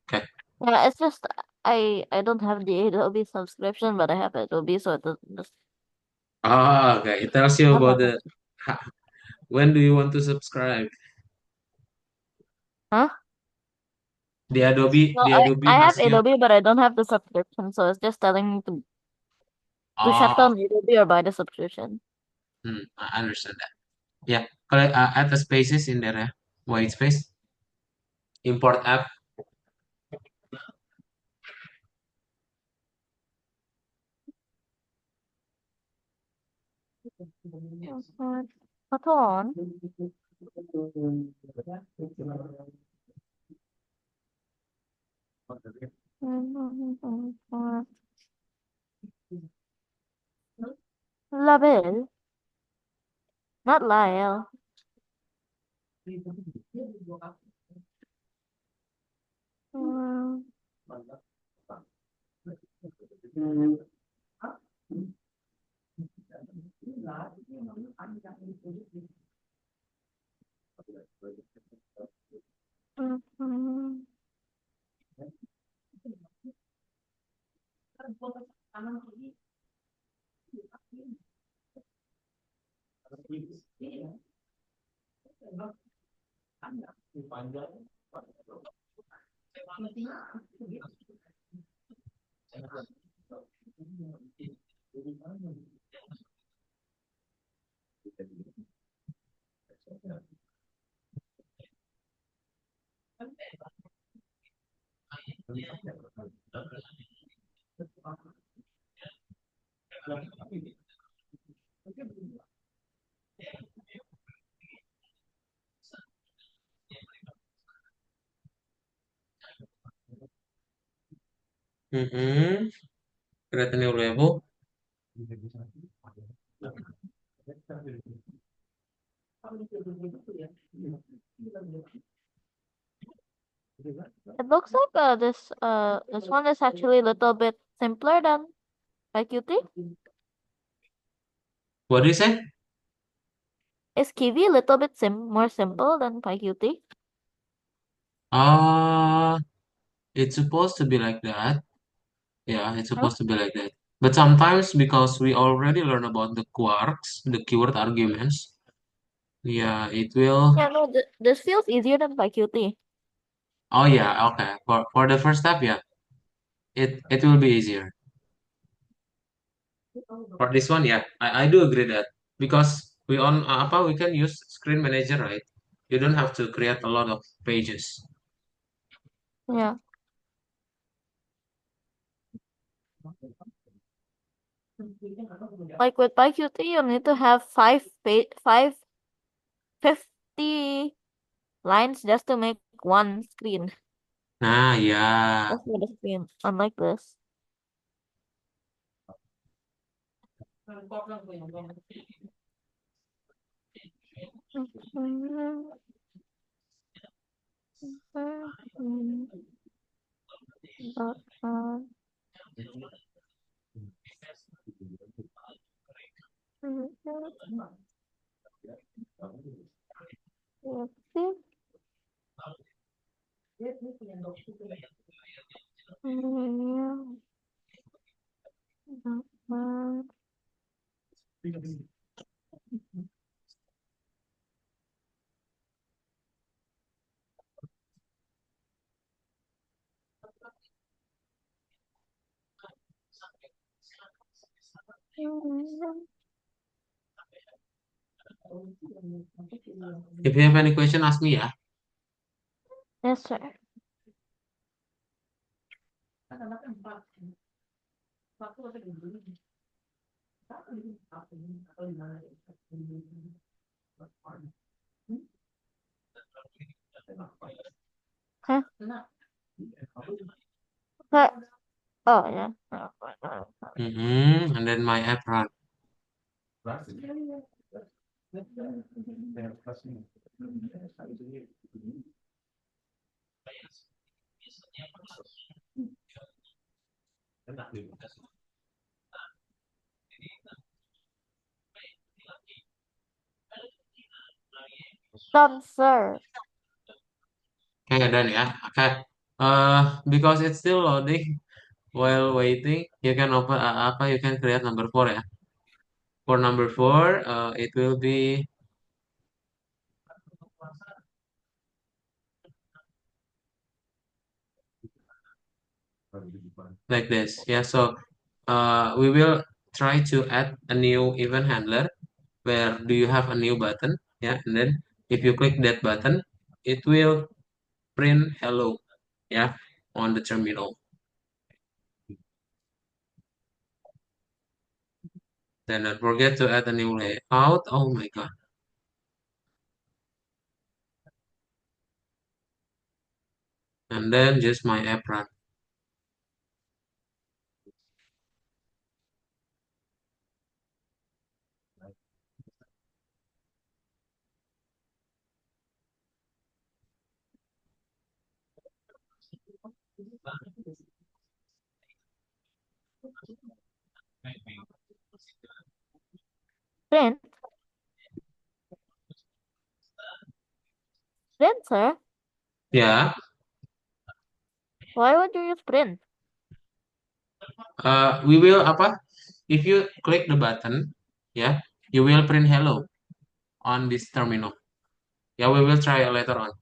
Okay. Yeah, it's just I don't have the Adobe subscription, but I have Adobe, so it doesn't just Ah, okay. It tells you I'm about not the when do you want to subscribe? huh? No, The I Adobe I have ask you. Adobe, but I don't have the subscription, so it's just telling me to shut Oh, down Adobe or buy the subscription. I understand that. Yeah, collect add the spaces in there. Yeah. White space. Import app. Hold on. Label, not Lyle. Mm, mm, Create a new level. It looks like this one is actually a little bit simpler than PyQt. What do you say? Is Kiwi a little bit more simple than PyQt? Uh, it's supposed to be like that. Yeah, it's Huh? supposed to be like that. But sometimes because we already learn about the quarks, the keyword arguments, yeah, it will. Yeah, no, this feels easier than PyQt. Oh yeah, okay. For the first step, yeah, it will be easier. For this one, yeah, I do agree that because we can use screen manager, right? You don't have to create a lot of pages. Yeah. Like with PyQt, you need to have 50 lines just to make one screen. Nah, yeah. That's for the screen. Unlike this. If you have any question, ask me, yeah. Yes, sir. Huh? Huh? Oh, yeah. And then my app run. Done, sir. Okay, done, yeah. Okay. Because it's still loading. While waiting, you can open apa? You can create number four, ya. For number four, it will be like this. Yeah. So, we will try to add a new event handler where do you have a new button? Yeah, and then if you click that button, it will print hello. Yeah, on the terminal. Then don't forget to add a new layout. Oh my God. And then just my app run. Print? Print, sir? Yeah. Why would you use print? We will apa? If you click the button, yeah, you will print hello on this terminal. Yeah, we will try later on.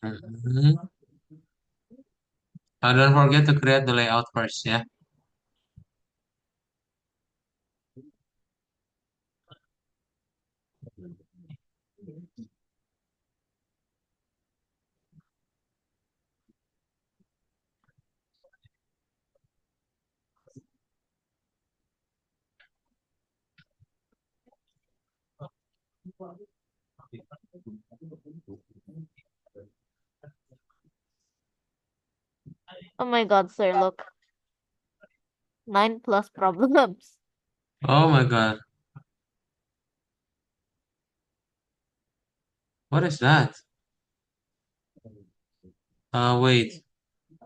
Mhm. Don't forget to create the layout first, yeah. Oh my God, sir, look. 9 plus problems. Oh my God, what is that? Wait,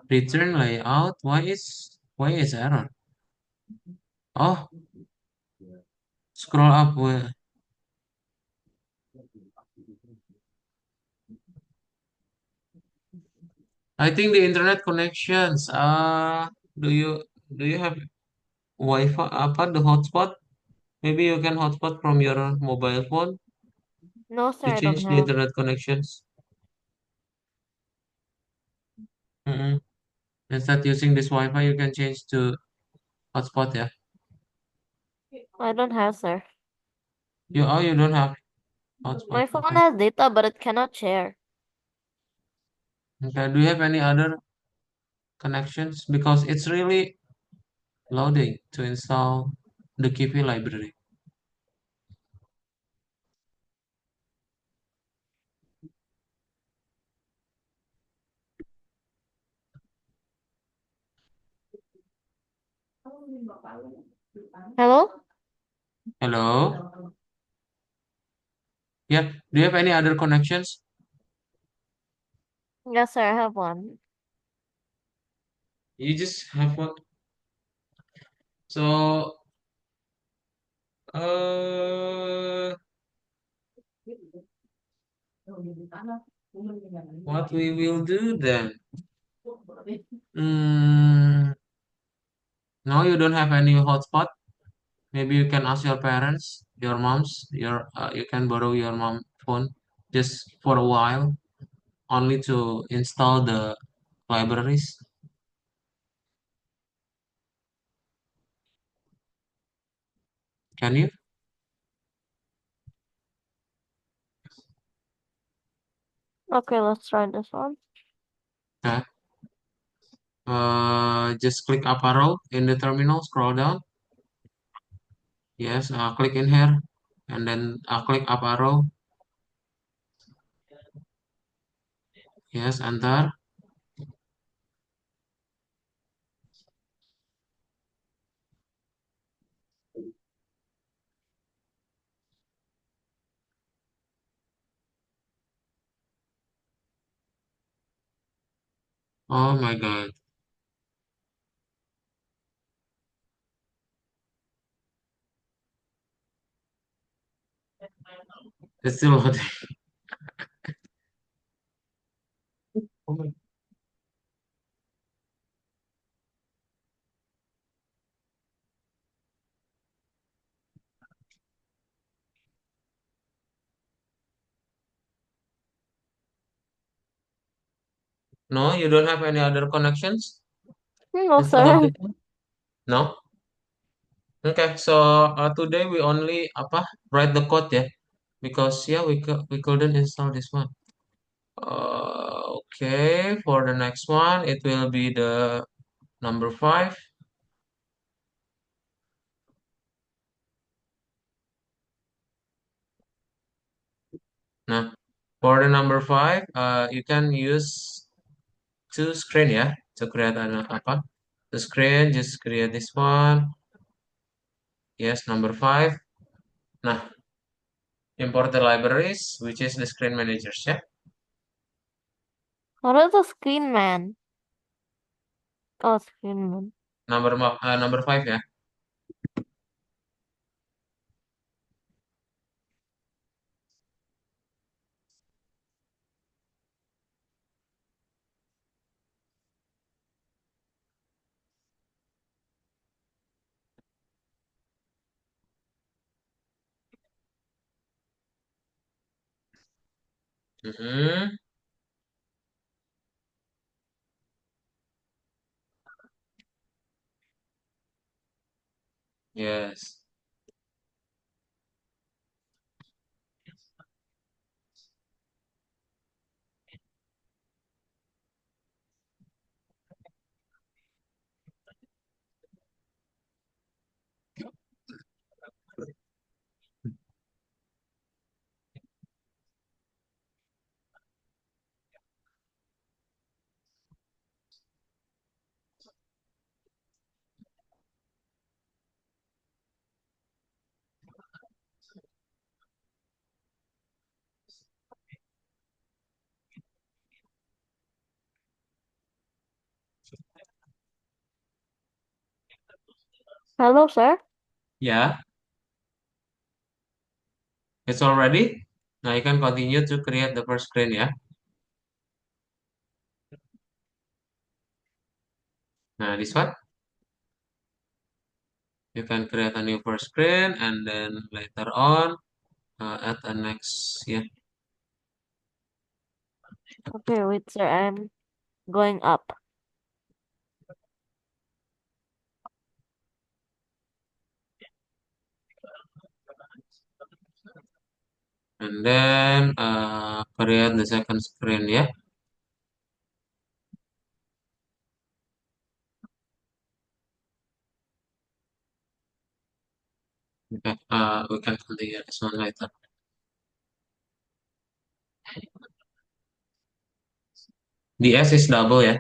return layout. Why is error? Oh, scroll up. I think the internet connections. Do you do you have Wi-Fi? Apa the hotspot? Maybe you can hotspot from your mobile phone No, sir, to I don't change the have. internet connections. Mm-mm. Instead using this Wi-Fi, you can change to hotspot. Yeah. I don't have, sir. You don't have hotspot. My phone Okay. has data, but it cannot share. Okay. Do you have any other connections? Because it's really loading to install the Kipi library. Hello? Hello? Yeah. Do you have any other connections? Yes, sir, I have one. You just have one. So, uh, what we will do then? Mm, no, you don't have any hotspot. Maybe you can ask your parents, your moms, you can borrow your mom phone just for a while, only to install the libraries. Can you? Okay, let's try this one. Okay. Just click up arrow in the terminal, scroll down. Yes, click in here, and then click up arrow. Yes, enter. Oh my God, it's still loading. Oh my- No, you don't have any other connections No, instead of sir. this one? No? Okay, so today we only write the code ya, because yeah we couldn't install this one. Okay, for the next one it will be the number 5. Nah, for the number 5, you can use two screen ya to create an the screen. Just create this one. Yes, number 5. Nah, import the libraries, which is the screen managers ya. What is a screen man? Oh, screen man. Number 5 ya. Mhm. Yes. Hello, sir. Yeah, it's already. Now you can continue to create the first screen, yeah. Now this one, you can create a new first screen and then later on add a next, yeah. Okay, wait, sir. I'm going up. And then create the second screen, yeah. Okay, we can continue this one later. The S is double, yeah.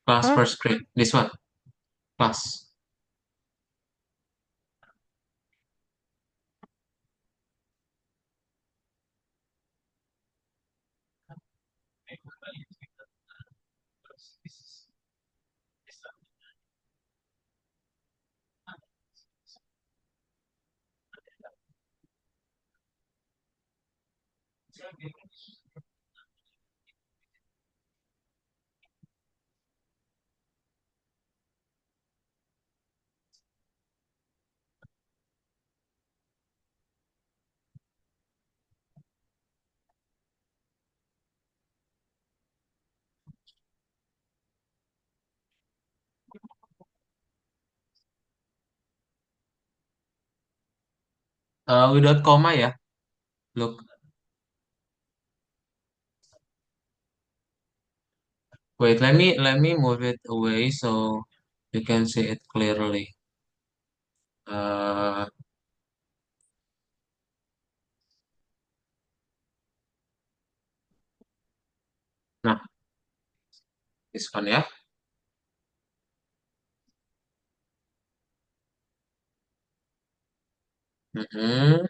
Plus Huh? first screen. This one, plus. Without comma, yeah. Look, wait. Let me move it away so you can see it clearly. Uh, nah, this one, yeah. Mm-hmm.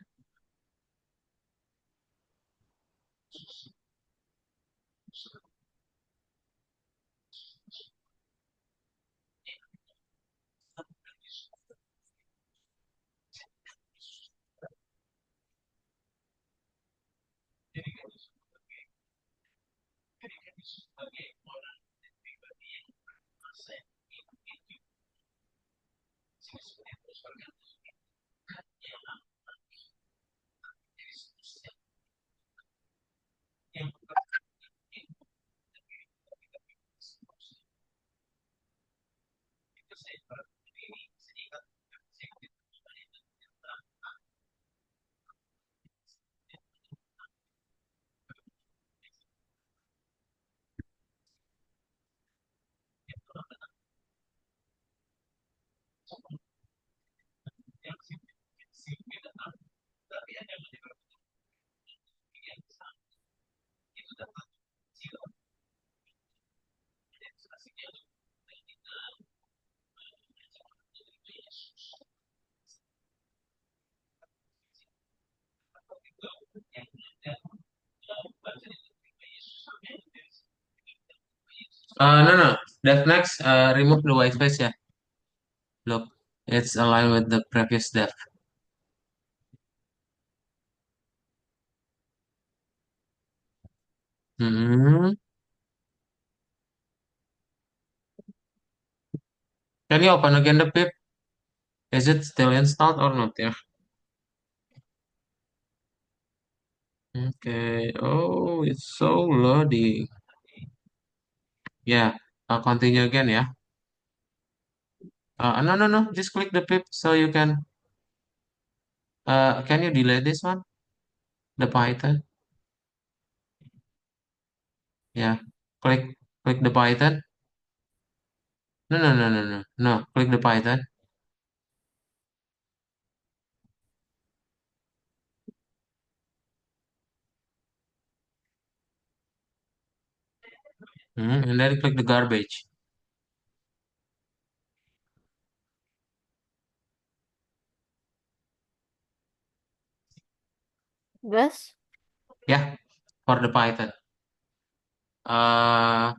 No, no. That next, remove the white space, yeah. Look, it's aligned with the previous depth. Hmm. Can you open again the pip? Is it still installed or not? Yeah. Okay. Oh, it's so loading. Yeah. Continue again, yeah. No, no, no. Just click the pip so you can. Can you delete this one? The Python. Yeah. Click the Python. No, no, no, no, no. No. Click the Python. And then click the garbage. Yes. Yeah. For the Python. Uh,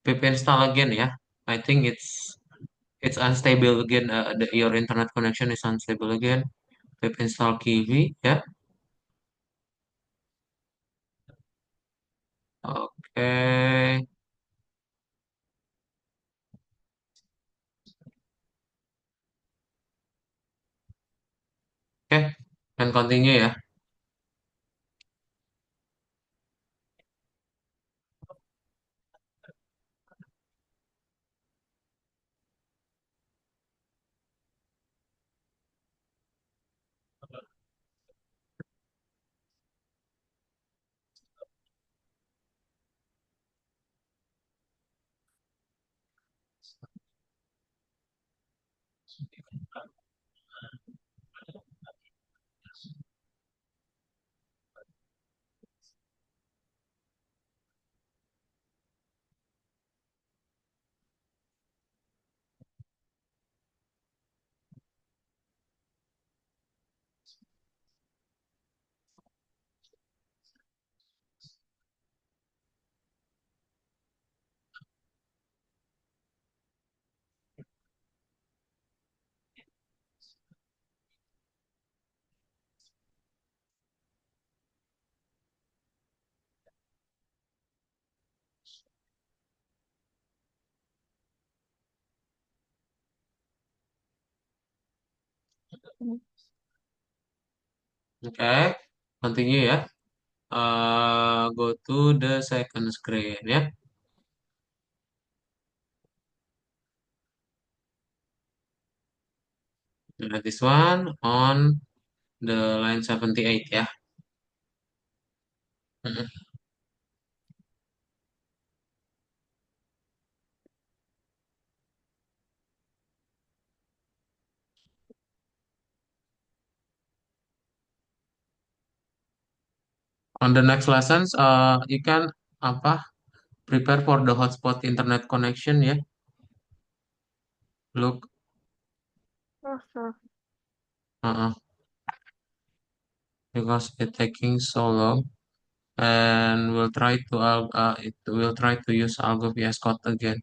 pip install again, yeah. I think it's unstable again. Your internet connection is unstable again. Pip install Kiwi, yeah. Okay. Okay. And continue, ya. Mm. Okay. Continue, ya. Go to the second screen, ya. Nah, this one on the line 78, ya. Mhm. On the next lessons, you can apa prepare for the hotspot internet connection, ya. Look, Oh, sure. uh, because it taking so long, and it will try to use Algo VS Code again.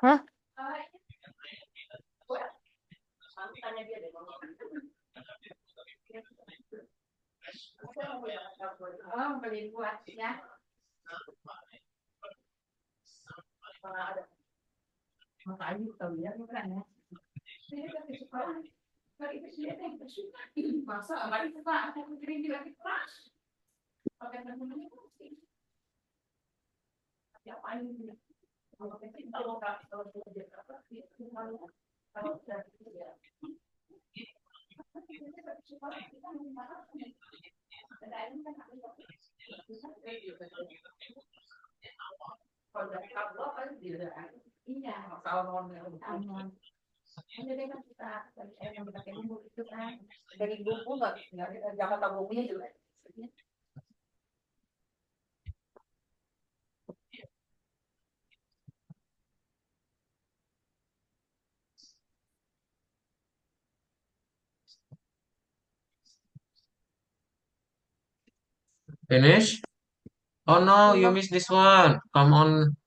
Hah? Finish? Oh no, you No. missed this one. Come on.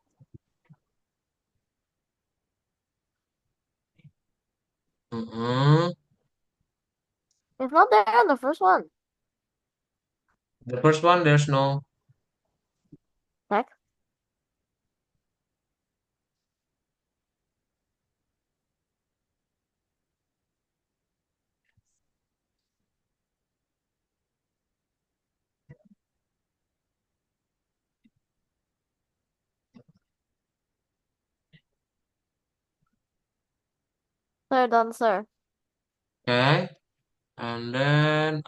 Mm-mm. It's not there on the first one. The first one, there's no. Sir, done, sir. Okay, and then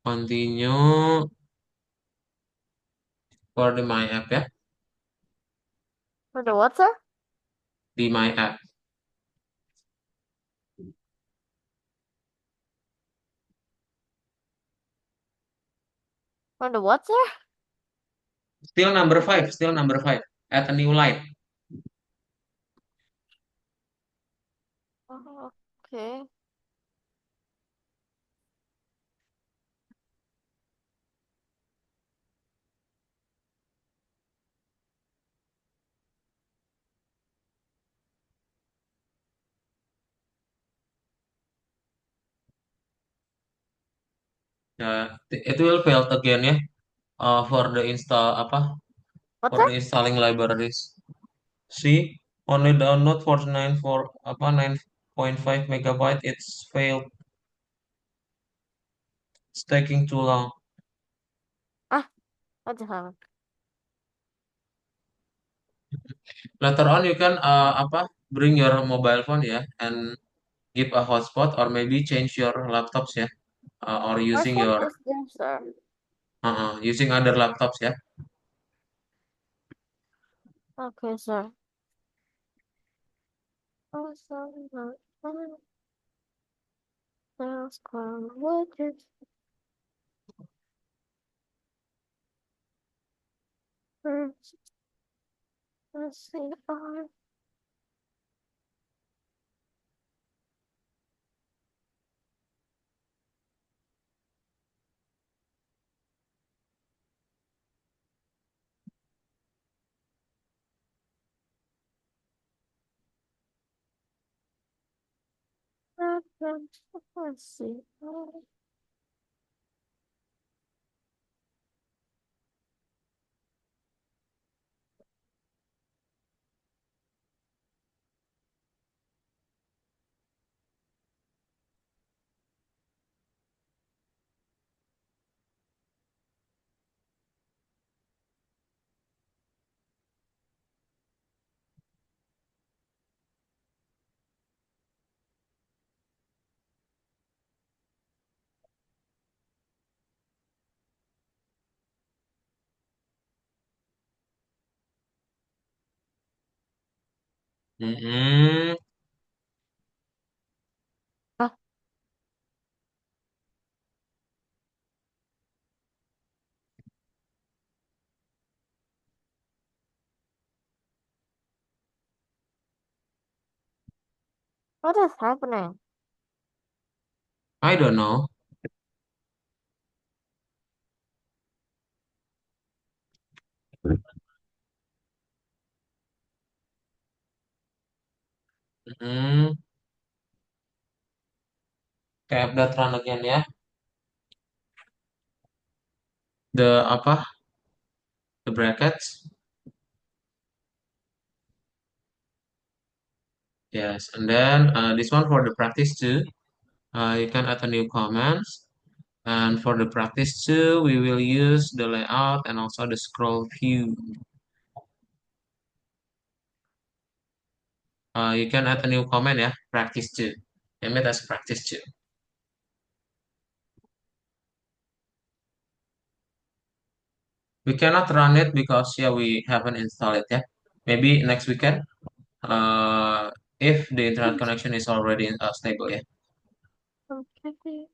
continue for the My App ya, For the what, sir? di My App. For the what, sir? Still number five. Add a new line. Oh, okay. Ya, it will fail again ya. For the install apa? What, For sir? the installing libraries. See, only download for 9.5 megabyte. It's failed. It's taking too long. Ah, what just happened? Later on you can apa? Bring your mobile phone ya and give a hotspot or maybe change your laptops ya. Or My using phone your is there, sir. using other laptops ya. Okay, sir. Oh, sorry, no. Sounds cool. What is first? Let's see. Let's see. Mm-mm. Ah, what is happening? I don't know. Mm-mm. Okay, update run again ya. The apa? The brackets. Yes, and then this one for the practice too. You can add a new comments. And for the practice too, we will use the layout and also the scroll view. You can add a new comment ya, practice two. Name it as practice two. We cannot run it because yeah, we haven't installed it yet. Maybe next weekend, uh, if the internet connection is already stable. Yeah. Okay.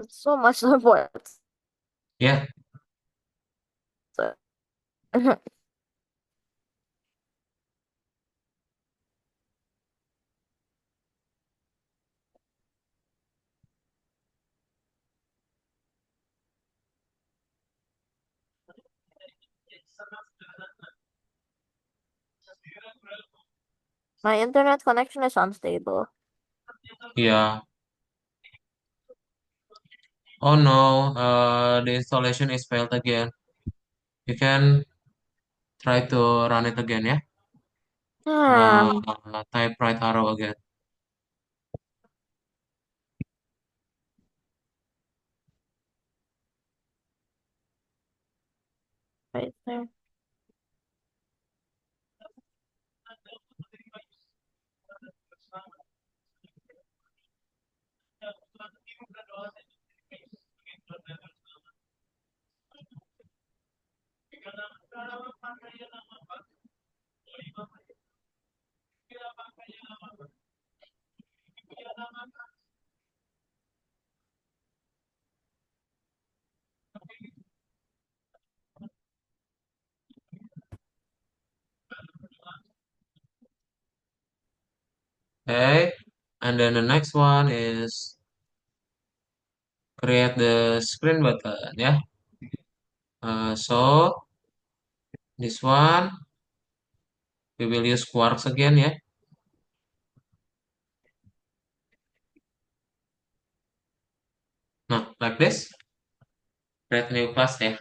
So much support. Yeah. So, my internet connection is unstable. Yeah. Oh no. The installation is failed again. You can try to run it again. Yeah. Hmm. Type right arrow again. right there. Okay, and then the next one is create the screen button. Yeah, so this one we will use Quarks again. Yeah, no, like this. Create new class. Yeah.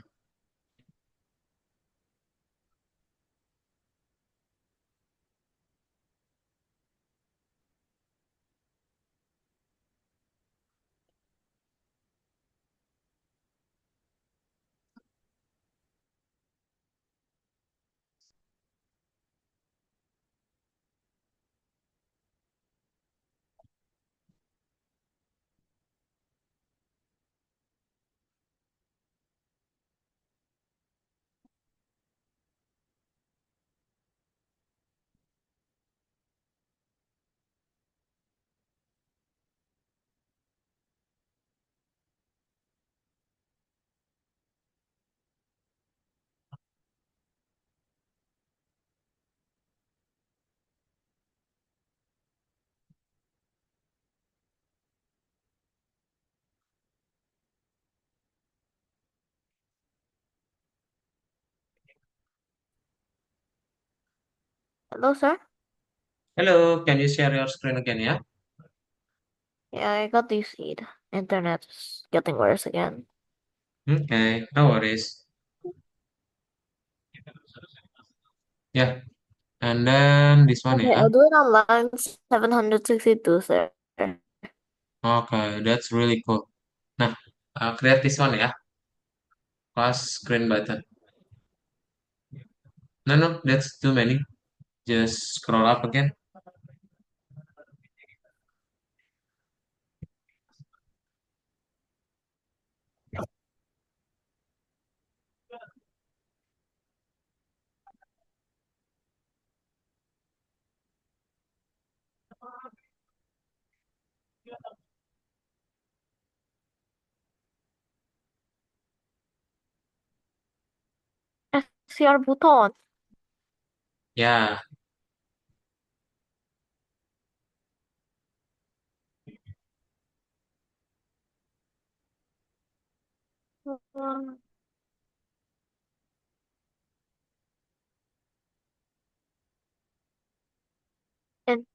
Hello, sir. Hello, can you share your screen again? Yeah. Yeah, I got this feed. Internet's getting worse again. Okay, no worries. Yeah, and then this one. Okay, Yeah. I'll do it on line 762, sir. Okay, that's really cool. Nah, create this one. Yeah, class screen button. No, no, that's too many. Just scroll up again. SCR button. Yeah, And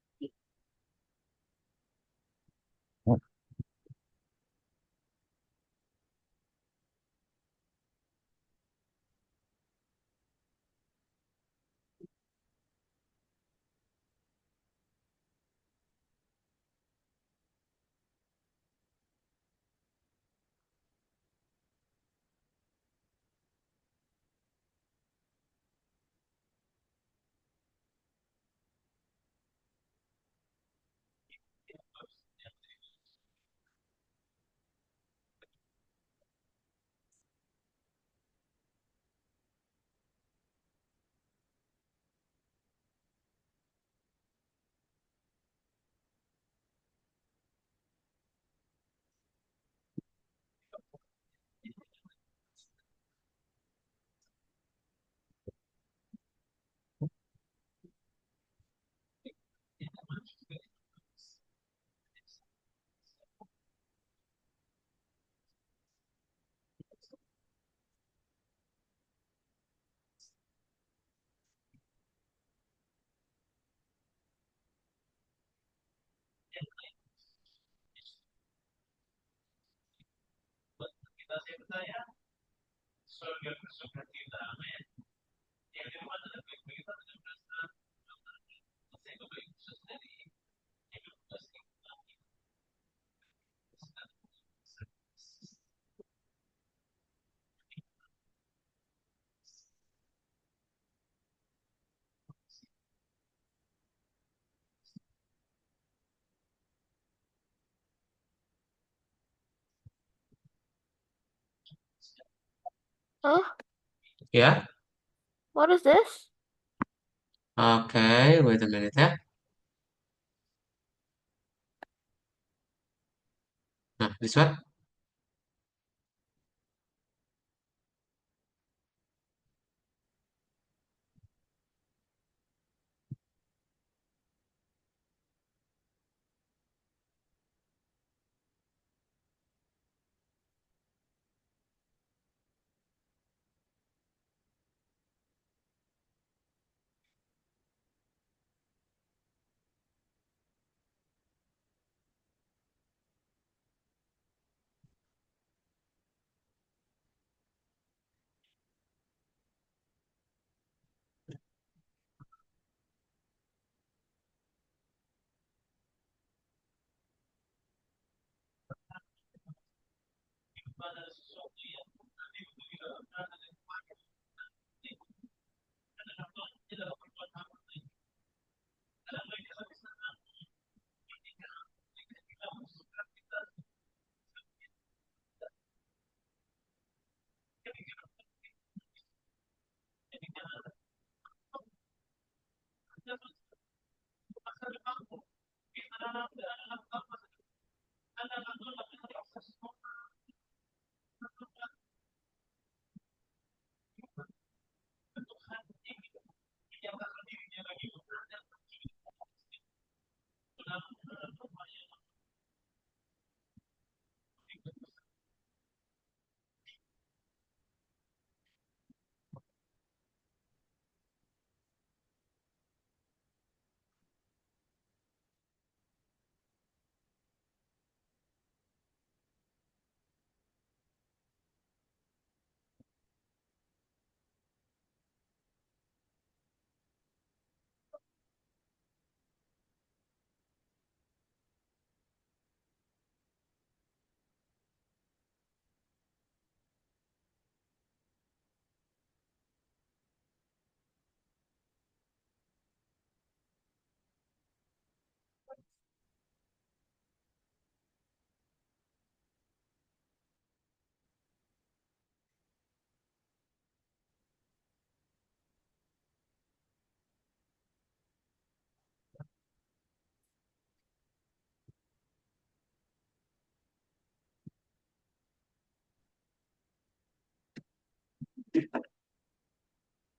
Huh? Ya, What is this? oke, wait a minute ya. Nah, this one.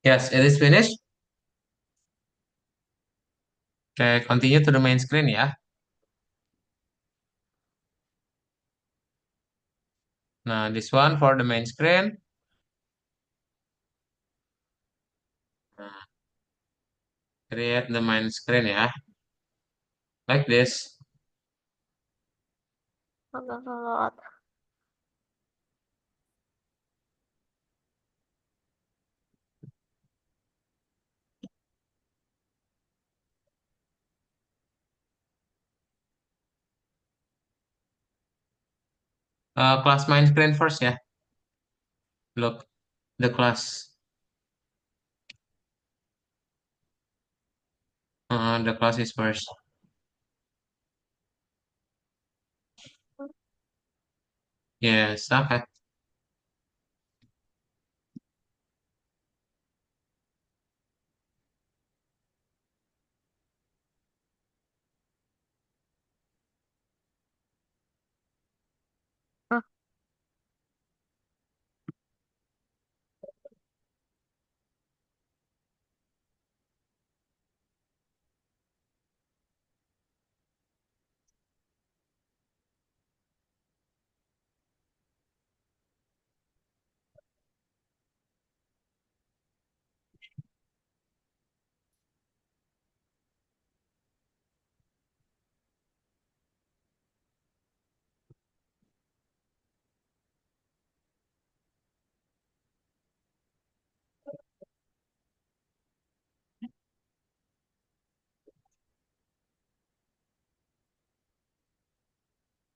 Yes, it is finished. Oke, continue to the main screen ya. Nah, this one for the main screen. Nah, create the main screen ya. Like this. Oh, that's a lot. Class main screen first ya. Look, the class. The class is first. Yes, okay. Huh.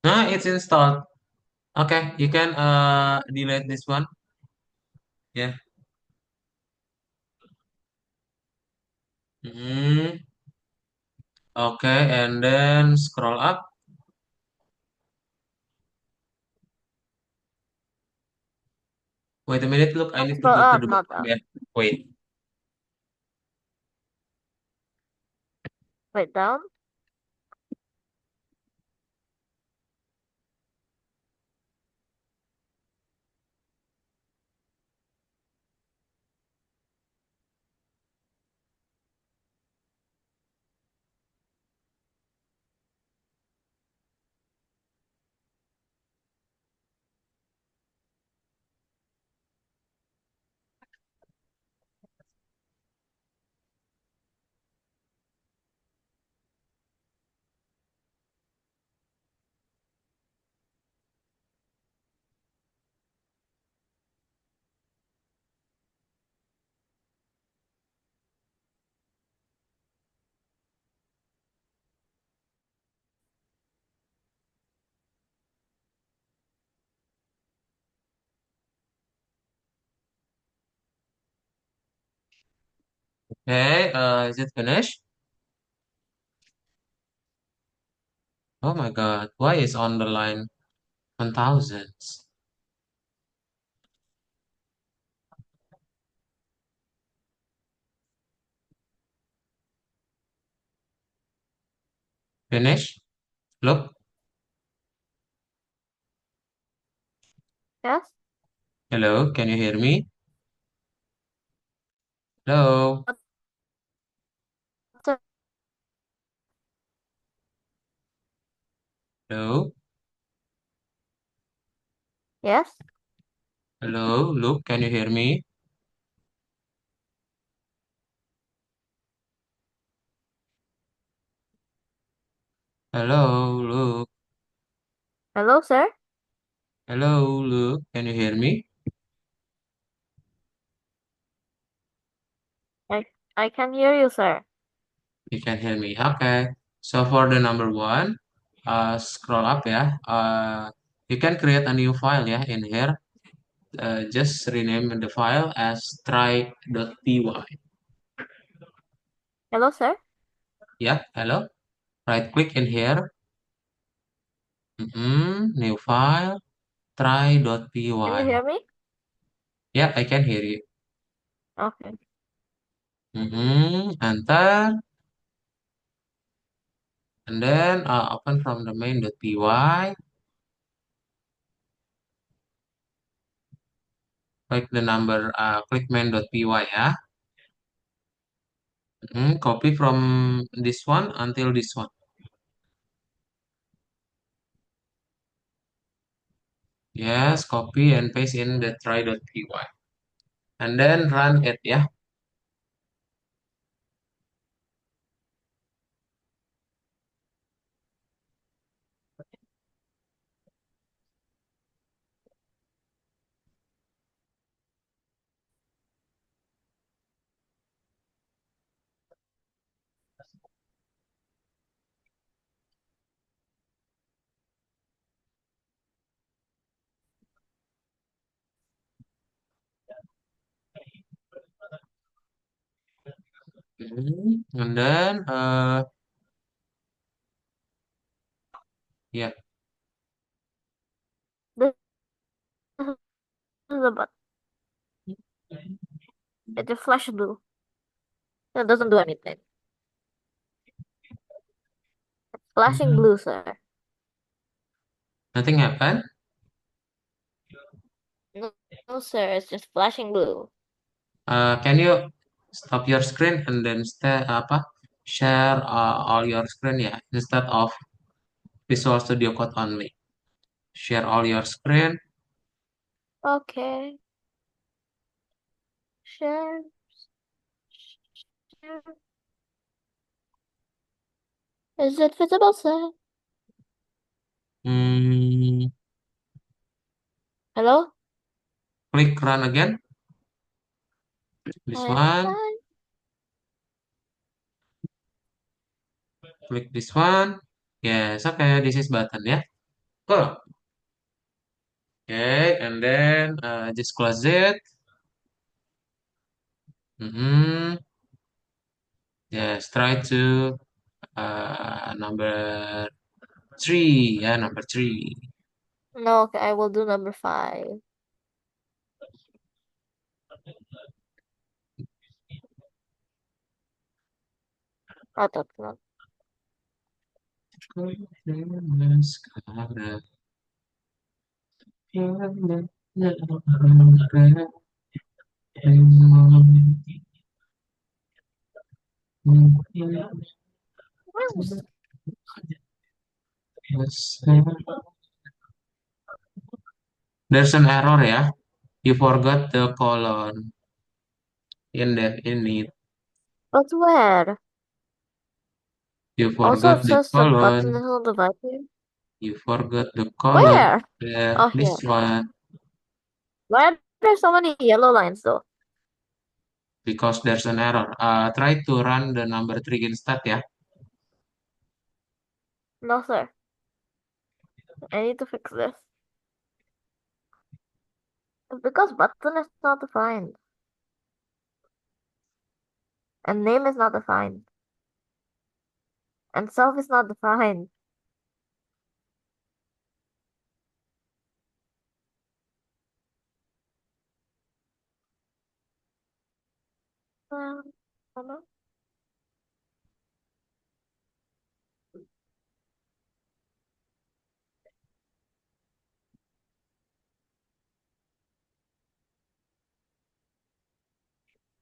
Nah, it's installed. Okay, you can delete this one. Yeah. Hmm. Okay, and then scroll up. Wait a minute, look, I need to Scroll go to up, the not bottom. down. Yeah. Wait. Wait, down. Okay, is it finished? Oh my God, why is on the line 1000s? Finish? Look, Yes. hello, can you hear me? Hello, Sir. hello, Yes. hello, look, can you hear me? Hello, look, Hello, sir. hello, look, can you hear me? I I can hear you, sir. You can hear me. Okay. So for the number one, scroll up ya. You can create a new file ya in here. Just rename the file as try.py. Hello, sir. Yeah, hello. Right click in here. New file, Can you try.py. hear me? Yeah, I can hear you. Okay. Enter. And then open from the main.py. Click the number, click main.py ya. Copy from this one until this one. Yes, copy and paste in the try.py. And then run it ya. And then yeah. This is about it just flash blue. It doesn't do anything. Flashing Mhm. blue, sir. Nothing happened. No, no, sir. It's just flashing blue. Can you stop your screen and then apa share all your screen ya instead of Visual Studio Code only. Share all your screen. Okay. Share. Share. Is it visible, sir? Hmm, Hello? Click run again. This I'm one. fine. Click this one. Yes, okay. This is button ya. Cool. Okay, and then just close it. Mm-hmm. Yes, try to number three. Yeah, number three. No, okay, I will do number 5. I thought not. Yes. There's an error ya. You forgot the colon in it. But where? You Also, forgot it the says that button is colon. on the button. You forgot the colon. Where? There, Oh, this here. one. Why are there so many yellow lines though? Because there's an error. Try to run the number three instead ya. No, sir. I need to fix this. It's because button is not defined. And name is not defined. And self is not defined. I don't know.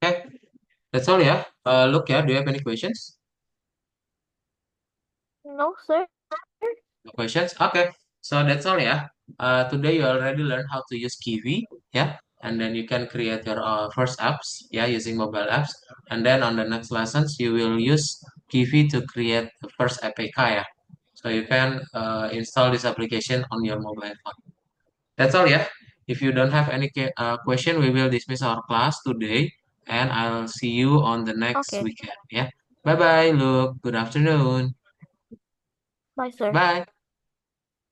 Okay, that's all ya. Look ya, do you have any questions? No, sir. No questions? Okay, so that's all ya. Today you already learned how to use Kiwi, yeah, and then you can create your first apps, yeah, using mobile apps. And then on the next lessons, you will use Kiwi to create the first APK, yeah. So you can install this application on your mobile phone. That's all, yeah. If you don't have any question, we will dismiss our class today, and I'll see you on the next Okay. weekend, yeah. Bye bye, Luke. Good afternoon. Bye, sir. Bye.